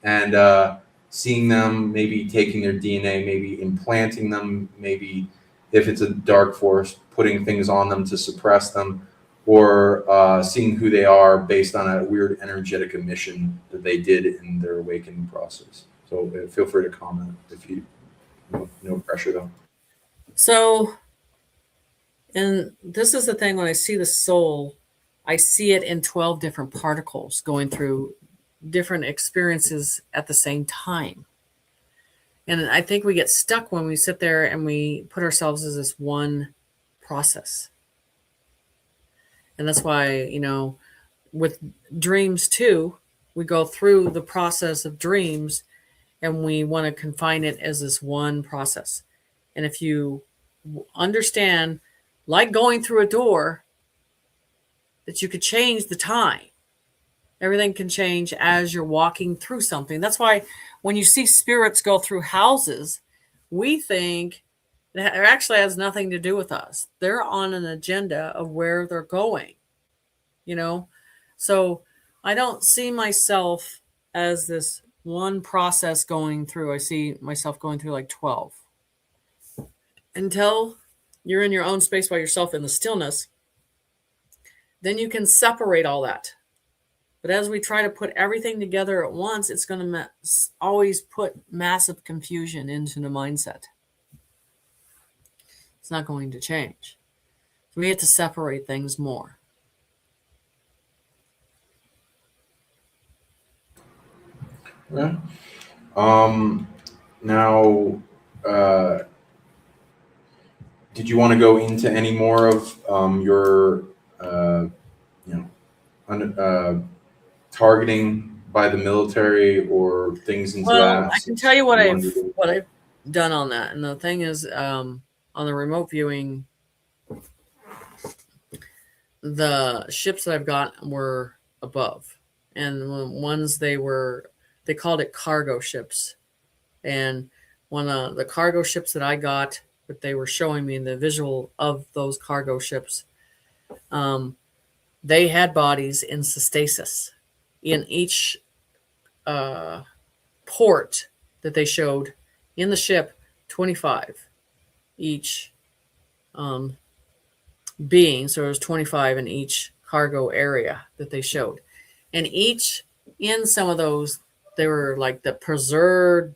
A: and seeing them, maybe taking their DNA, maybe implanting them, maybe if it's a dark force, putting things on them to suppress them, or seeing who they are based on a weird energetic emission that they did in their awakening process. So feel free to comment if you, no pressure though.
B: So, and this is the thing, when I see the soul, I see it in 12 different particles going through different experiences at the same time. And I think we get stuck when we sit there and we put ourselves as this one process. And that's why, with dreams too, we go through the process of dreams and we want to confine it as this one process. And if you understand, like going through a door, that you could change the time. Everything can change as you're walking through something. That's why when you see spirits go through houses, we think that it actually has nothing to do with us. They're on an agenda of where they're going, So I don't see myself as this one process going through. I see myself going through like 12. Until you're in your own space by yourself in the stillness, then you can separate all that. But as we try to put everything together at once, it's going to always put massive confusion into the mindset. It's not going to change. So we have to separate things more.
A: Yeah. Now, did you want to go into any more of your, targeting by the military or things into that?
B: I can tell you what I've done on that. And the thing is, on the remote viewing, the ships that I've got were above, and ones they called it cargo ships. And one of the cargo ships that I got, but they were showing me the visual of those cargo ships, they had bodies in stasis in each port that they showed in the ship, 25 each being. So it was 25 in each cargo area that they showed. And each in some of those, they were like the preserved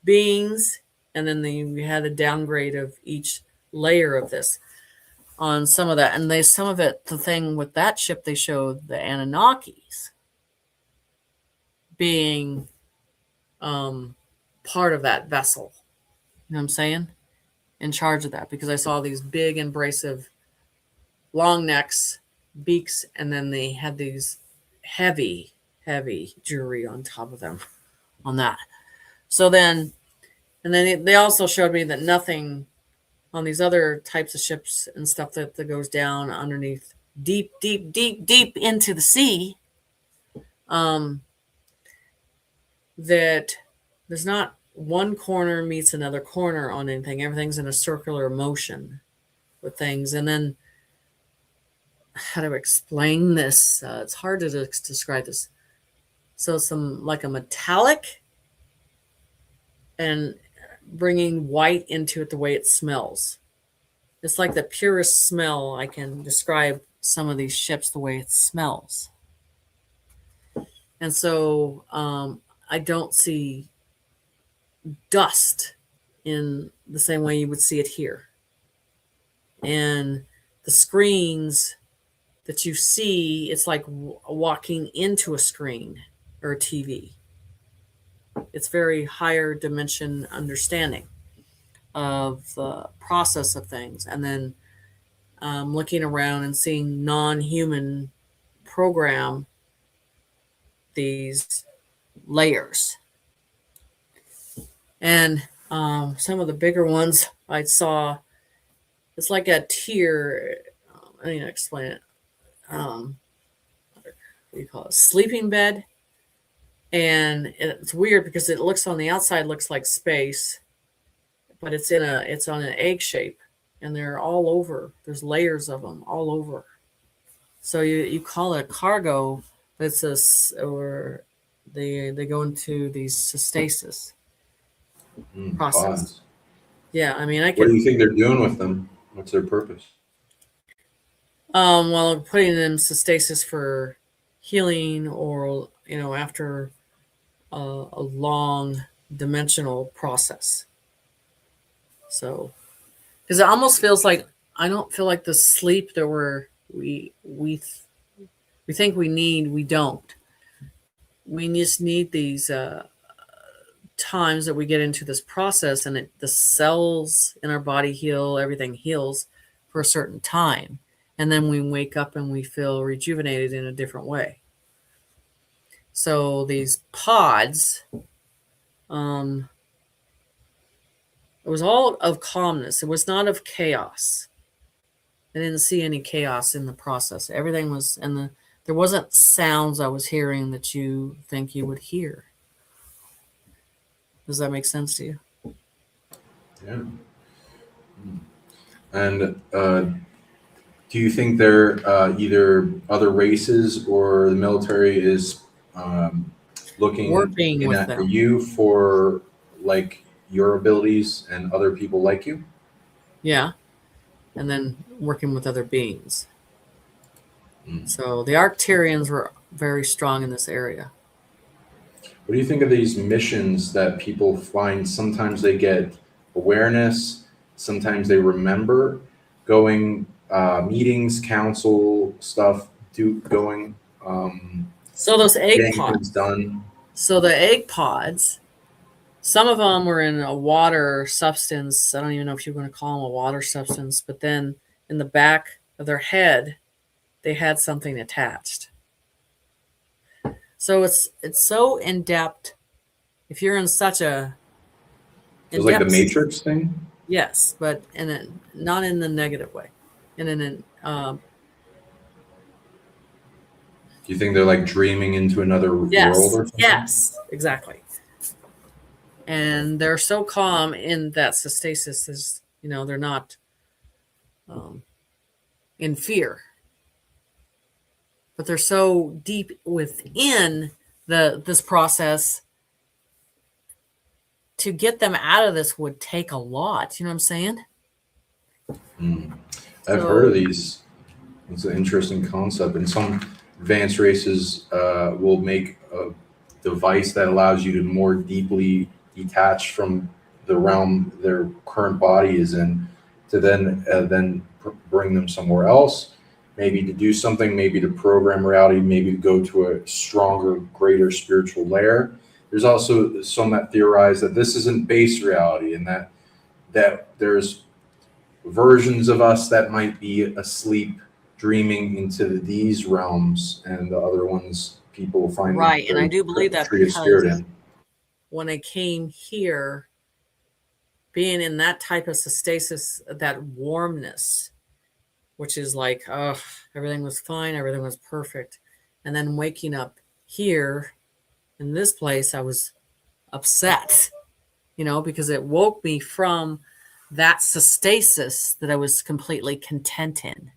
B: beings. And then we had a downgrade of each layer of this on some of that. And some of it, the thing with that ship, they showed the Anunnakis being part of that vessel. You know what I'm saying? In charge of that, because I saw these big, embracive, long necks, beaks, and then they had these heavy jewelry on top of them on that. So then, and then they also showed me that nothing on these other types of ships and stuff that goes down underneath deep into the sea, that there's not one corner meets another corner on anything. Everything's in a circular motion with things. And then how to explain this? It's hard to describe this. So some like a metallic and bringing white into it the way it smells. It's like the purest smell. I can describe some of these ships the way it smells. And so I don't see dust in the same way you would see it here. And the screens that you see, it's like walking into a screen or a TV. It's very higher dimension understanding of the process of things. And then looking around and seeing non-human program these layers. And some of the bigger ones I saw, it's like a tier. I need to explain it. What do you call it? Sleeping bed. And it's weird because it looks on the outside looks like space, but it's on an egg shape, and they're all over. There's layers of them all over. So you call it a cargo, but or they go into these stasis process.
A: Pods.
B: Yeah, I mean,
A: What do you think they're doing with them? What's their purpose?
B: Well, putting them in stasis for healing, or after a long dimensional process. So, because it almost feels like I don't feel like the sleep that we think we need. We don't. We just need these times that we get into this process and the cells in our body heal, everything heals for a certain time. And then we wake up and we feel rejuvenated in a different way. So these pods, it was all of calmness. It was not of chaos. I didn't see any chaos in the process. Everything was, there wasn't sounds I was hearing that you think you would hear. Does that make sense to you?
A: Yeah. And do you think there either other races or the military is looking
B: Working with
A: at
B: them.
A: you for like your abilities and other people like you?
B: Yeah. And then working with other beings.
A: Mm.
B: So the Arcturians were very strong in this area.
A: What do you think of these missions that people find? Sometimes they get awareness, sometimes they remember going meetings, council stuff, going
B: So those egg
A: getting
B: pods.
A: things done.
B: So the egg pods, some of them were in a water substance. I don't even know if you're going to call them a water substance, but then in the back of their head, they had something attached. So it's so in depth. If you're in such a
A: It was like the Matrix thing.
B: yes, but not in the negative way. Do
A: you think they're like dreaming into another world or something?
B: Yes, exactly. And they're so calm in that stasis is, they're not in fear. But they're so deep within this process. To get them out of this would take a lot. You know what I'm saying?
A: I've heard of these. It's an interesting concept. And some advanced races will make a device that allows you to more deeply detach from the realm their current body is in, to then bring them somewhere else, maybe to do something, maybe to program reality, maybe to go to a stronger, greater spiritual layer. There's also some that theorize that this isn't base reality, and that there's versions of us that might be asleep, dreaming into these realms, and the other ones people find
B: right. And I do believe that
A: treat a spirit in.
B: When I came here, being in that type of stasis, that warmness, which is like, oh, everything was fine, everything was perfect, and then waking up here in this place, I was upset, because it woke me from that stasis that I was completely content in.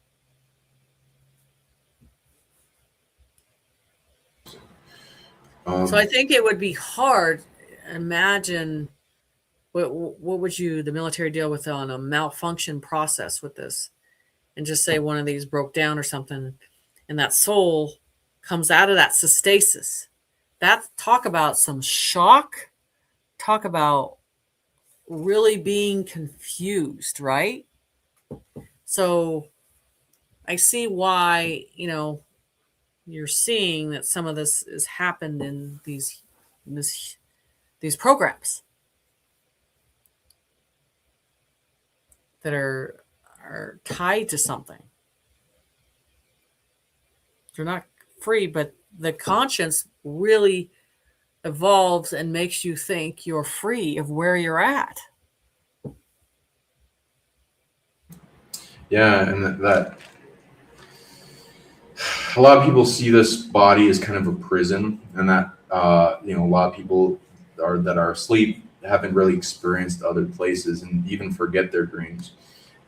B: So I think it would be hard. Imagine what would the military deal with on a malfunction process with this, and just say one of these broke down or something, and that soul comes out of that stasis. That talk about some shock, talk about really being confused, right? So I see why, you're seeing that some of this has happened in these programs that are tied to something. They're not free, but the conscience really evolves and makes you think you're free of where you're at.
A: Yeah, and that a lot of people see this body as kind of a prison, and that a lot of people that are asleep haven't really experienced other places and even forget their dreams.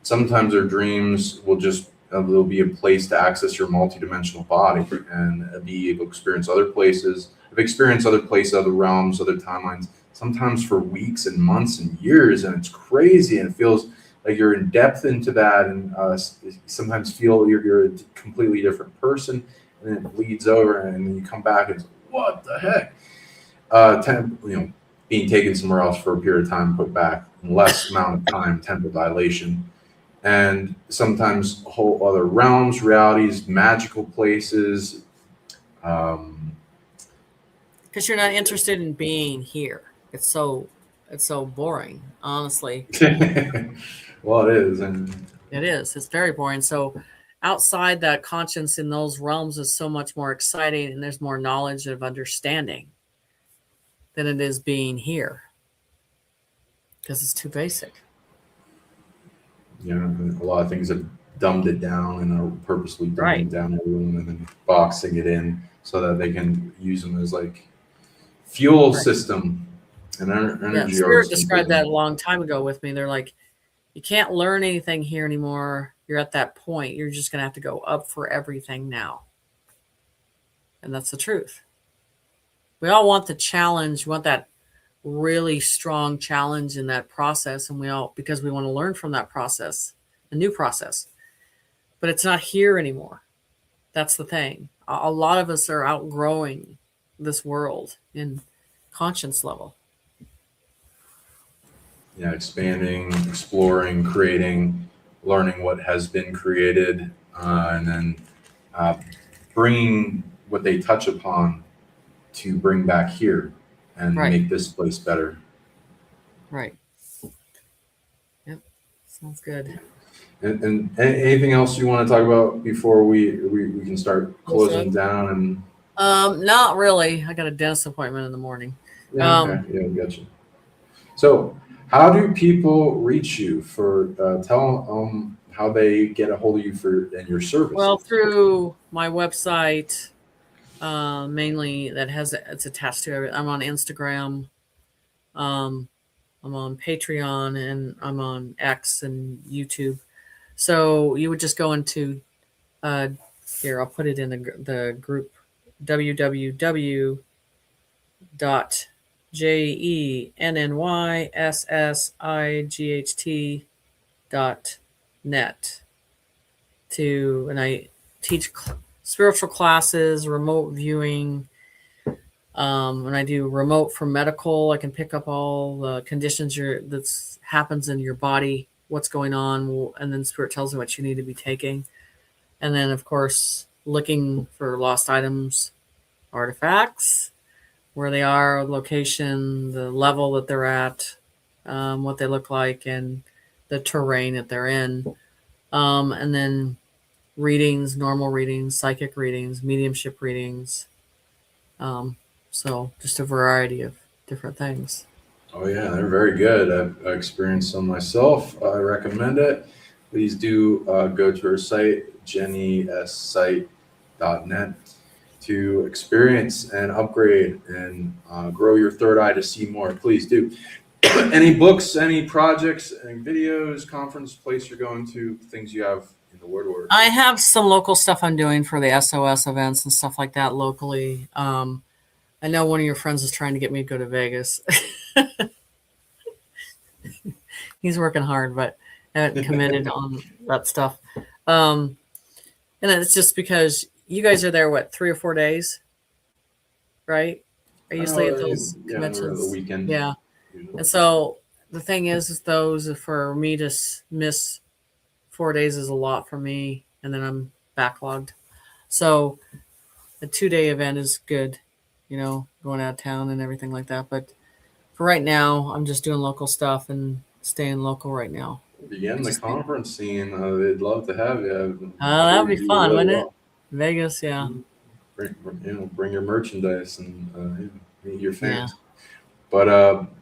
A: Sometimes their dreams will just there'll be a place to access your multidimensional body and be able to experience other places. I've experienced other places, other realms, other timelines, sometimes for weeks and months and years, and it's crazy, and it feels like you're in depth into that, and sometimes feel you're a completely different person, and then it bleeds over, and then you come back and it's, what the heck? Being taken somewhere else for a period of time, put back in less amount of time, temporal dilation. And sometimes whole other realms, realities, magical places.
B: Because you're not interested in being here. It's so boring, honestly.
A: Well, it is, and
B: It is. It's very boring. So outside that, conscience in those realms is so much more exciting, and there's more knowledge of understanding than it is being here because it's too basic.
A: you know, a lot of things have dumbed it down and are purposely dumbing
B: Right.
A: down everyone and then boxing it in so that they can use them as like fuel
B: Right.
A: system and
B: Yeah,
A: energy
B: Spirit
A: harvesting.
B: described that a long time ago with me. They're like, you can't learn anything here anymore. You're at that point. You're just going to have to go up for everything now. And that's the truth. We all want the challenge. We want that really strong challenge in that process. And we all, because we want to learn from that process, a new process. But it's not here anymore. That's the thing. A lot of us are outgrowing this world in conscience level.
A: Yeah, expanding, exploring, creating, learning what has been created, and then uh, bringing what they touch upon to bring back here and
B: Right.
A: make this place better.
B: Right. Yep. Sounds good.
A: And anything else you want to talk about before we can start closing down? And
B: Not really. I got a dentist appointment in the morning.
A: yeah, okay, yeah, gotcha. So, how do people reach you for? Tell how they get a hold of you for and your service.
B: Well, through my website, mainly that has it's attached to it. I'm on Instagram. I'm on Patreon, and I'm on X and YouTube. So you would just go into here. I'll put it in the group www.jennysssight.net and I teach spiritual classes, remote viewing. When I do remote for medical, I can pick up all the conditions that happens in your body, what's going on, and then Spirit tells me what you need to be taking. And then, of course, looking for lost items, artifacts, where they are, location, the level that they're at, what they look like, and the terrain that they're in. And then readings, normal readings, psychic readings, mediumship readings. So just a variety of different things.
A: Oh yeah, they're very good. I've experienced some myself. I recommend it. Please do go to her site, jennysssight.net, to experience and upgrade and grow your third eye to see more. Please do. Any books, any projects, any videos, conference place you're going to, things you have in the word?
B: I have some local stuff I'm doing for the SOS events and stuff like that locally. I know one of your friends is trying to get me to go to Vegas. He's working hard, but I haven't committed on that stuff. And it's just because you guys are there, what, 3 or 4 days, right? I usually at those conventions.
A: The weekend.
B: Yeah.
A: Usually.
B: And so the thing is those for me to miss 4 days is a lot for me, and then I'm backlogged. So a 2-day event is good, going out of town and everything like that. But for right now, I'm just doing local stuff and staying local right now.
A: Begin the conference scene. They'd love to have you.
B: That'd be fun, wouldn't it? Vegas, yeah.
A: Bring your merchandise and meet your fans.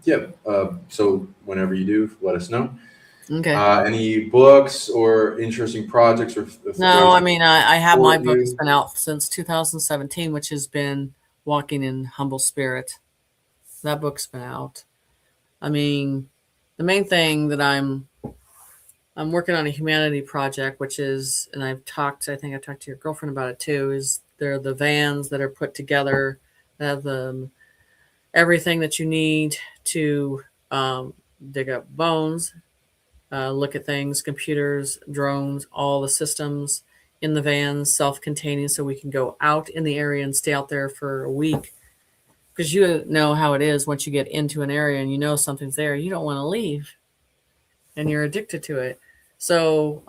B: Yeah.
A: But so whenever you do, let us know.
B: Okay.
A: Any books or interesting projects?
B: No, I mean, I have my book. It's been out since 2017, which has been Walking in Humble Spirit. That book's been out. I mean, the main thing that I'm working on a humanity project, which is, and I think I talked to your girlfriend about it too, is they're the vans that are put together that have everything that you need to dig up bones, look at things, computers, drones, all the systems in the vans, self-containing, so we can go out in the area and stay out there for a week. Because you know how it is once you get into an area and you know something's there, you don't want to leave, and you're addicted to it. So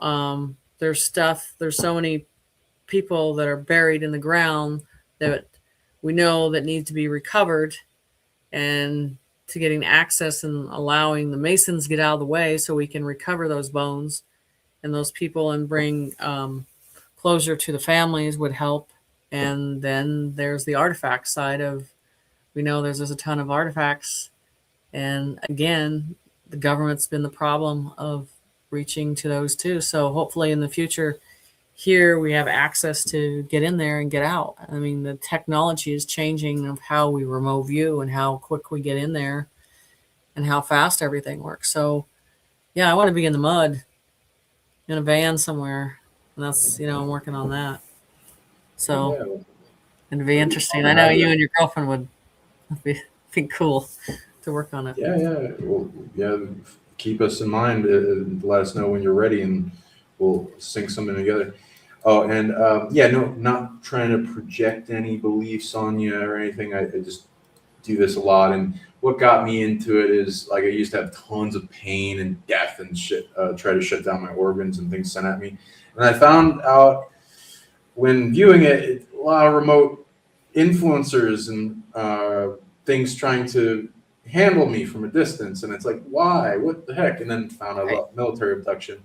B: there's so many people that are buried in the ground that we know that need to be recovered and to getting access and allowing the Masons get out of the way so we can recover those bones and those people and bring closure to the families would help. And then there's the artifact side of, we know there's a ton of artifacts. And again, the government's been the problem of reaching to those too. So hopefully in the future here we have access to get in there and get out. I mean, the technology is changing of how we remote view and how quick we get in there and how fast everything works. So yeah, I want to be in the mud in a van somewhere. And that's, I'm working on that. So
A: Yeah.
B: it'd be interesting. I know you and your girlfriend would be cool to work on it.
A: Yeah. Well, yeah. Keep us in mind. Let us know when you're ready, and we'll sync something together. Oh, and no, not trying to project any beliefs on you or anything. I just do this a lot, and what got me into it is like I used to have tons of pain and death and shit. Try to shut down my organs and things sent at me, and I found out when viewing it, a lot of remote influencers and things trying to handle me from a distance, and it's like, why? What the heck? And then found out about military abduction,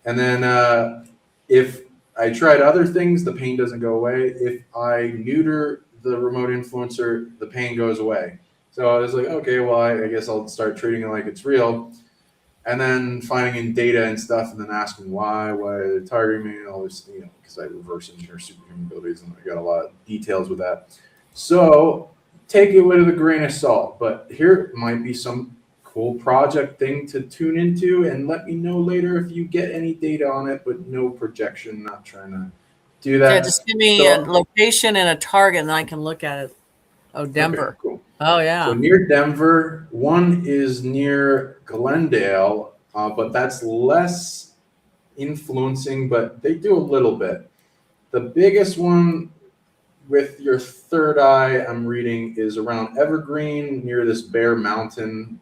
A: and then if I tried other things, the pain doesn't go away. If I neuter the remote influencer, the pain goes away. So I was like, okay, well, I guess I'll start treating it like it's real. And then finding in data and stuff, and then asking why they're targeting me and all this, because I reverse engineer superhuman abilities, and I got a lot of details with that. So take it with a grain of salt. But here might be some cool project thing to tune into, and let me know later if you get any data on it, but no projection, not trying to do that.
B: Yeah, just give me a location and a target, and I can look at it. Oh, Denver.
A: Okay, cool.
B: Oh, yeah.
A: So near Denver, one is near Glendale, but that's less influencing, but they do a little bit. The biggest one with your third eye, I'm reading, is around Evergreen, near this Bear Mountain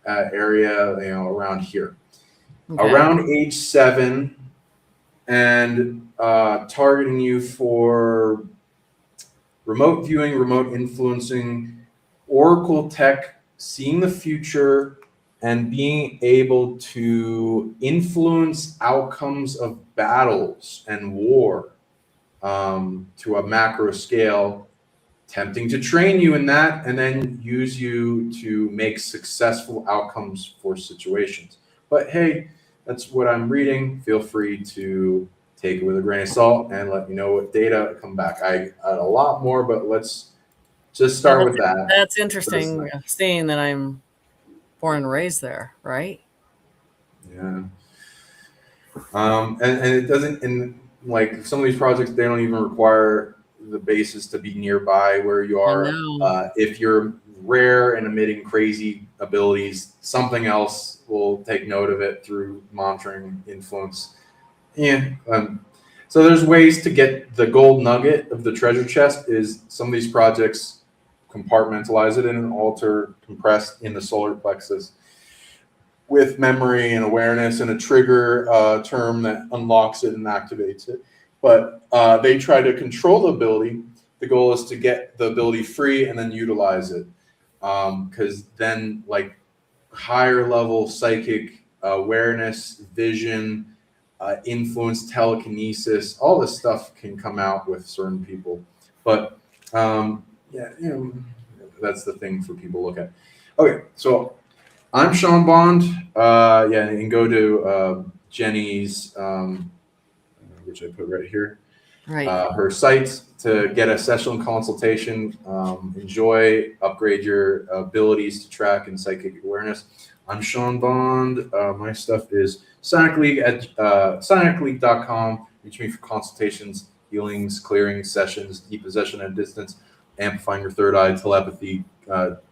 A: area, around here.
B: Okay.
A: Around age 7, and targeting you for remote viewing, remote influencing, Oracle tech, seeing the future, and being able to influence outcomes of battles and war to a macro scale, attempting to train you in that, and then use you to make successful outcomes for situations. But hey, that's what I'm reading. Feel free to take it with a grain of salt and let me know what data come back. I had a lot more, but let's just start with that.
B: That's interesting, seeing that I'm born and raised there, right?
A: Yeah. And it doesn't, and like some of these projects, they don't even require the bases to be nearby where you are. If you're rare and emitting crazy abilities, something else will take note of it through monitoring influence. Yeah. So there's ways to get the gold nugget of the treasure chest. Is some of these projects compartmentalize it in an altar compressed in the solar plexus with memory and awareness and a trigger term that unlocks it and activates it. But they try to control the ability. The goal is to get the ability free and then utilize it. Because then like higher level psychic awareness, vision, influence, telekinesis, all this stuff can come out with certain people. But that's the thing for people to look at. Okay, so I'm Sean Bond. And go to Jenny's, which I put right here.
B: Right.
A: Her site to get a session consultation. Enjoy, upgrade your abilities to track and psychic awareness. I'm Sean Bond. My stuff is Sonic League at sonicleague.com. Reach me for consultations, healings, clearing sessions, depossession at distance, amplifying your third eye, telepathy,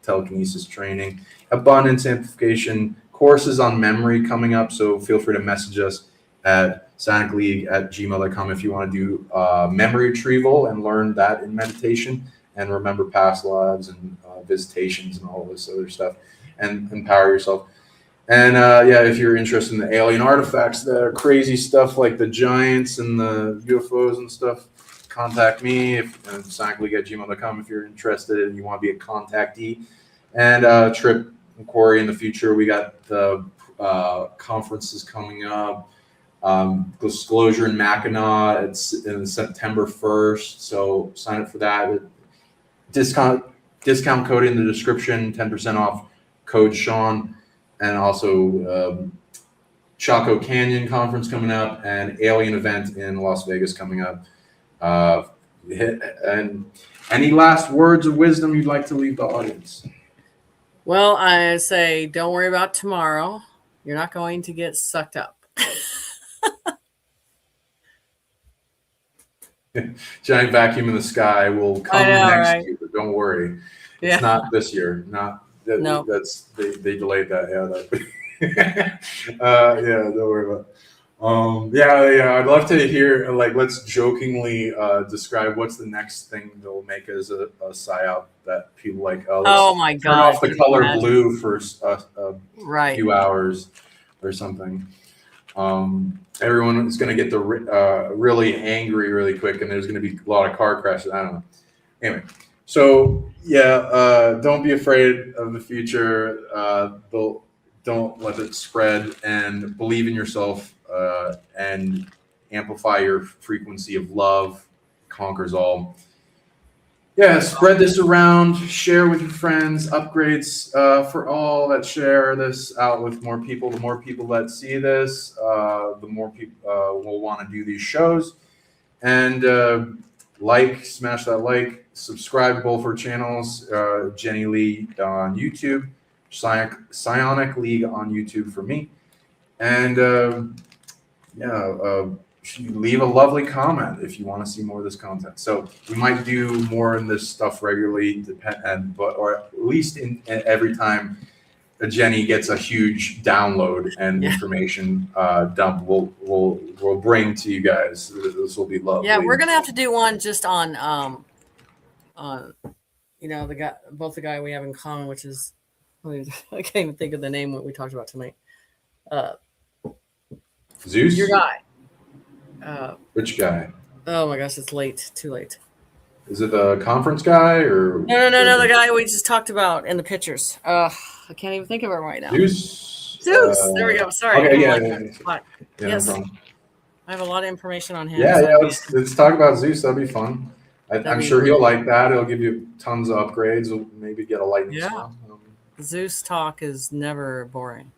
A: telekinesis training, abundance amplification, courses on memory coming up. So feel free to message us at sonicleague@gmail.com if you want to do memory retrieval and learn that in meditation and remember past lives and visitations and all this other stuff and empower yourself. And if you're interested in the alien artifacts, the crazy stuff like the giants and the UFOs and stuff, contact me at sonicleague@gmail.com if you're interested and you want to be a contactee. and Trip and Corey in the future. We got the conferences coming up. Disclosure in Mackinac. It's in September 1st, so sign up for that. Discount code in the description, 10% off. Code Sean, and also Chaco Canyon conference coming up, and Alien event in Las Vegas coming up. And any last words of wisdom you'd like to leave the audience?
B: Well, I say don't worry about tomorrow. You're not going to get sucked up.
A: Giant vacuum in the sky will come next year. Don't worry.
B: Yeah.
A: It's not this year. Not that.
B: No.
A: That's they delayed that. Yeah. Yeah. Don't worry about it. Yeah. I'd love to hear, like, let's jokingly describe what's the next thing they'll make as a PSYOP that people like.
B: Oh my
A: turn
B: God!
A: off the color blue for
B: Right.
A: few hours or something. Everyone is going to get really angry really quick, and there's going to be a lot of car crashes. I don't know. Anyway, so yeah, don't be afraid of the future. Don't let it spread, and believe in yourself, and amplify your frequency of love. Conquers all. Yeah, spread this around, share with your friends, upgrades for all that share this out with more people. The more people that see this, the more people will want to do these shows. And smash that like, subscribe to both our channels, Jenny Lee on YouTube, Psionic League on YouTube for me. And leave a lovely comment if you want to see more of this content. So we might do more in this stuff regularly, or at least in every time Jenny gets a huge download and information dump, we'll bring to you guys. This will be lovely.
B: Yeah, we're gonna have to do one just on both the guy we have in common, which is I can't even think of the name what we talked about tonight.
A: Zeus,
B: your guy.
A: Which guy?
B: Oh my gosh, it's late. Too late.
A: Is it the conference guy or
B: No, the guy we just talked about in the pictures. I can't even think of him right now.
A: Zeus.
B: There we go. Sorry.
A: Okay,
B: yeah, yes.
A: No,
B: I have a lot of information on him.
A: Yeah. Let's talk about Zeus. That'd be fun. I'm sure he'll like that. He'll give you tons of upgrades. We'll maybe get a lightning storm.
B: Zeus talk is never boring.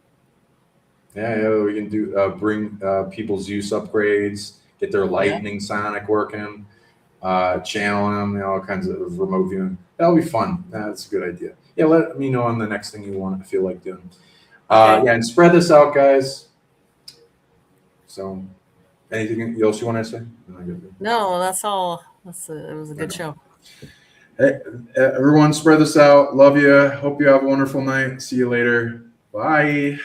A: Yeah, we can do bring people Zeus upgrades, get their lightning sonic working, channel them, all kinds of remote viewing. That'll be fun. That's a good idea. Yeah, let me know on the next thing you want to feel like doing. Yeah, and spread this out, guys. So, anything else you want to say?
B: No, that's all. It was a good show.
A: Hey, everyone, spread this out. Love you. Hope you have a wonderful night. See you later. Bye.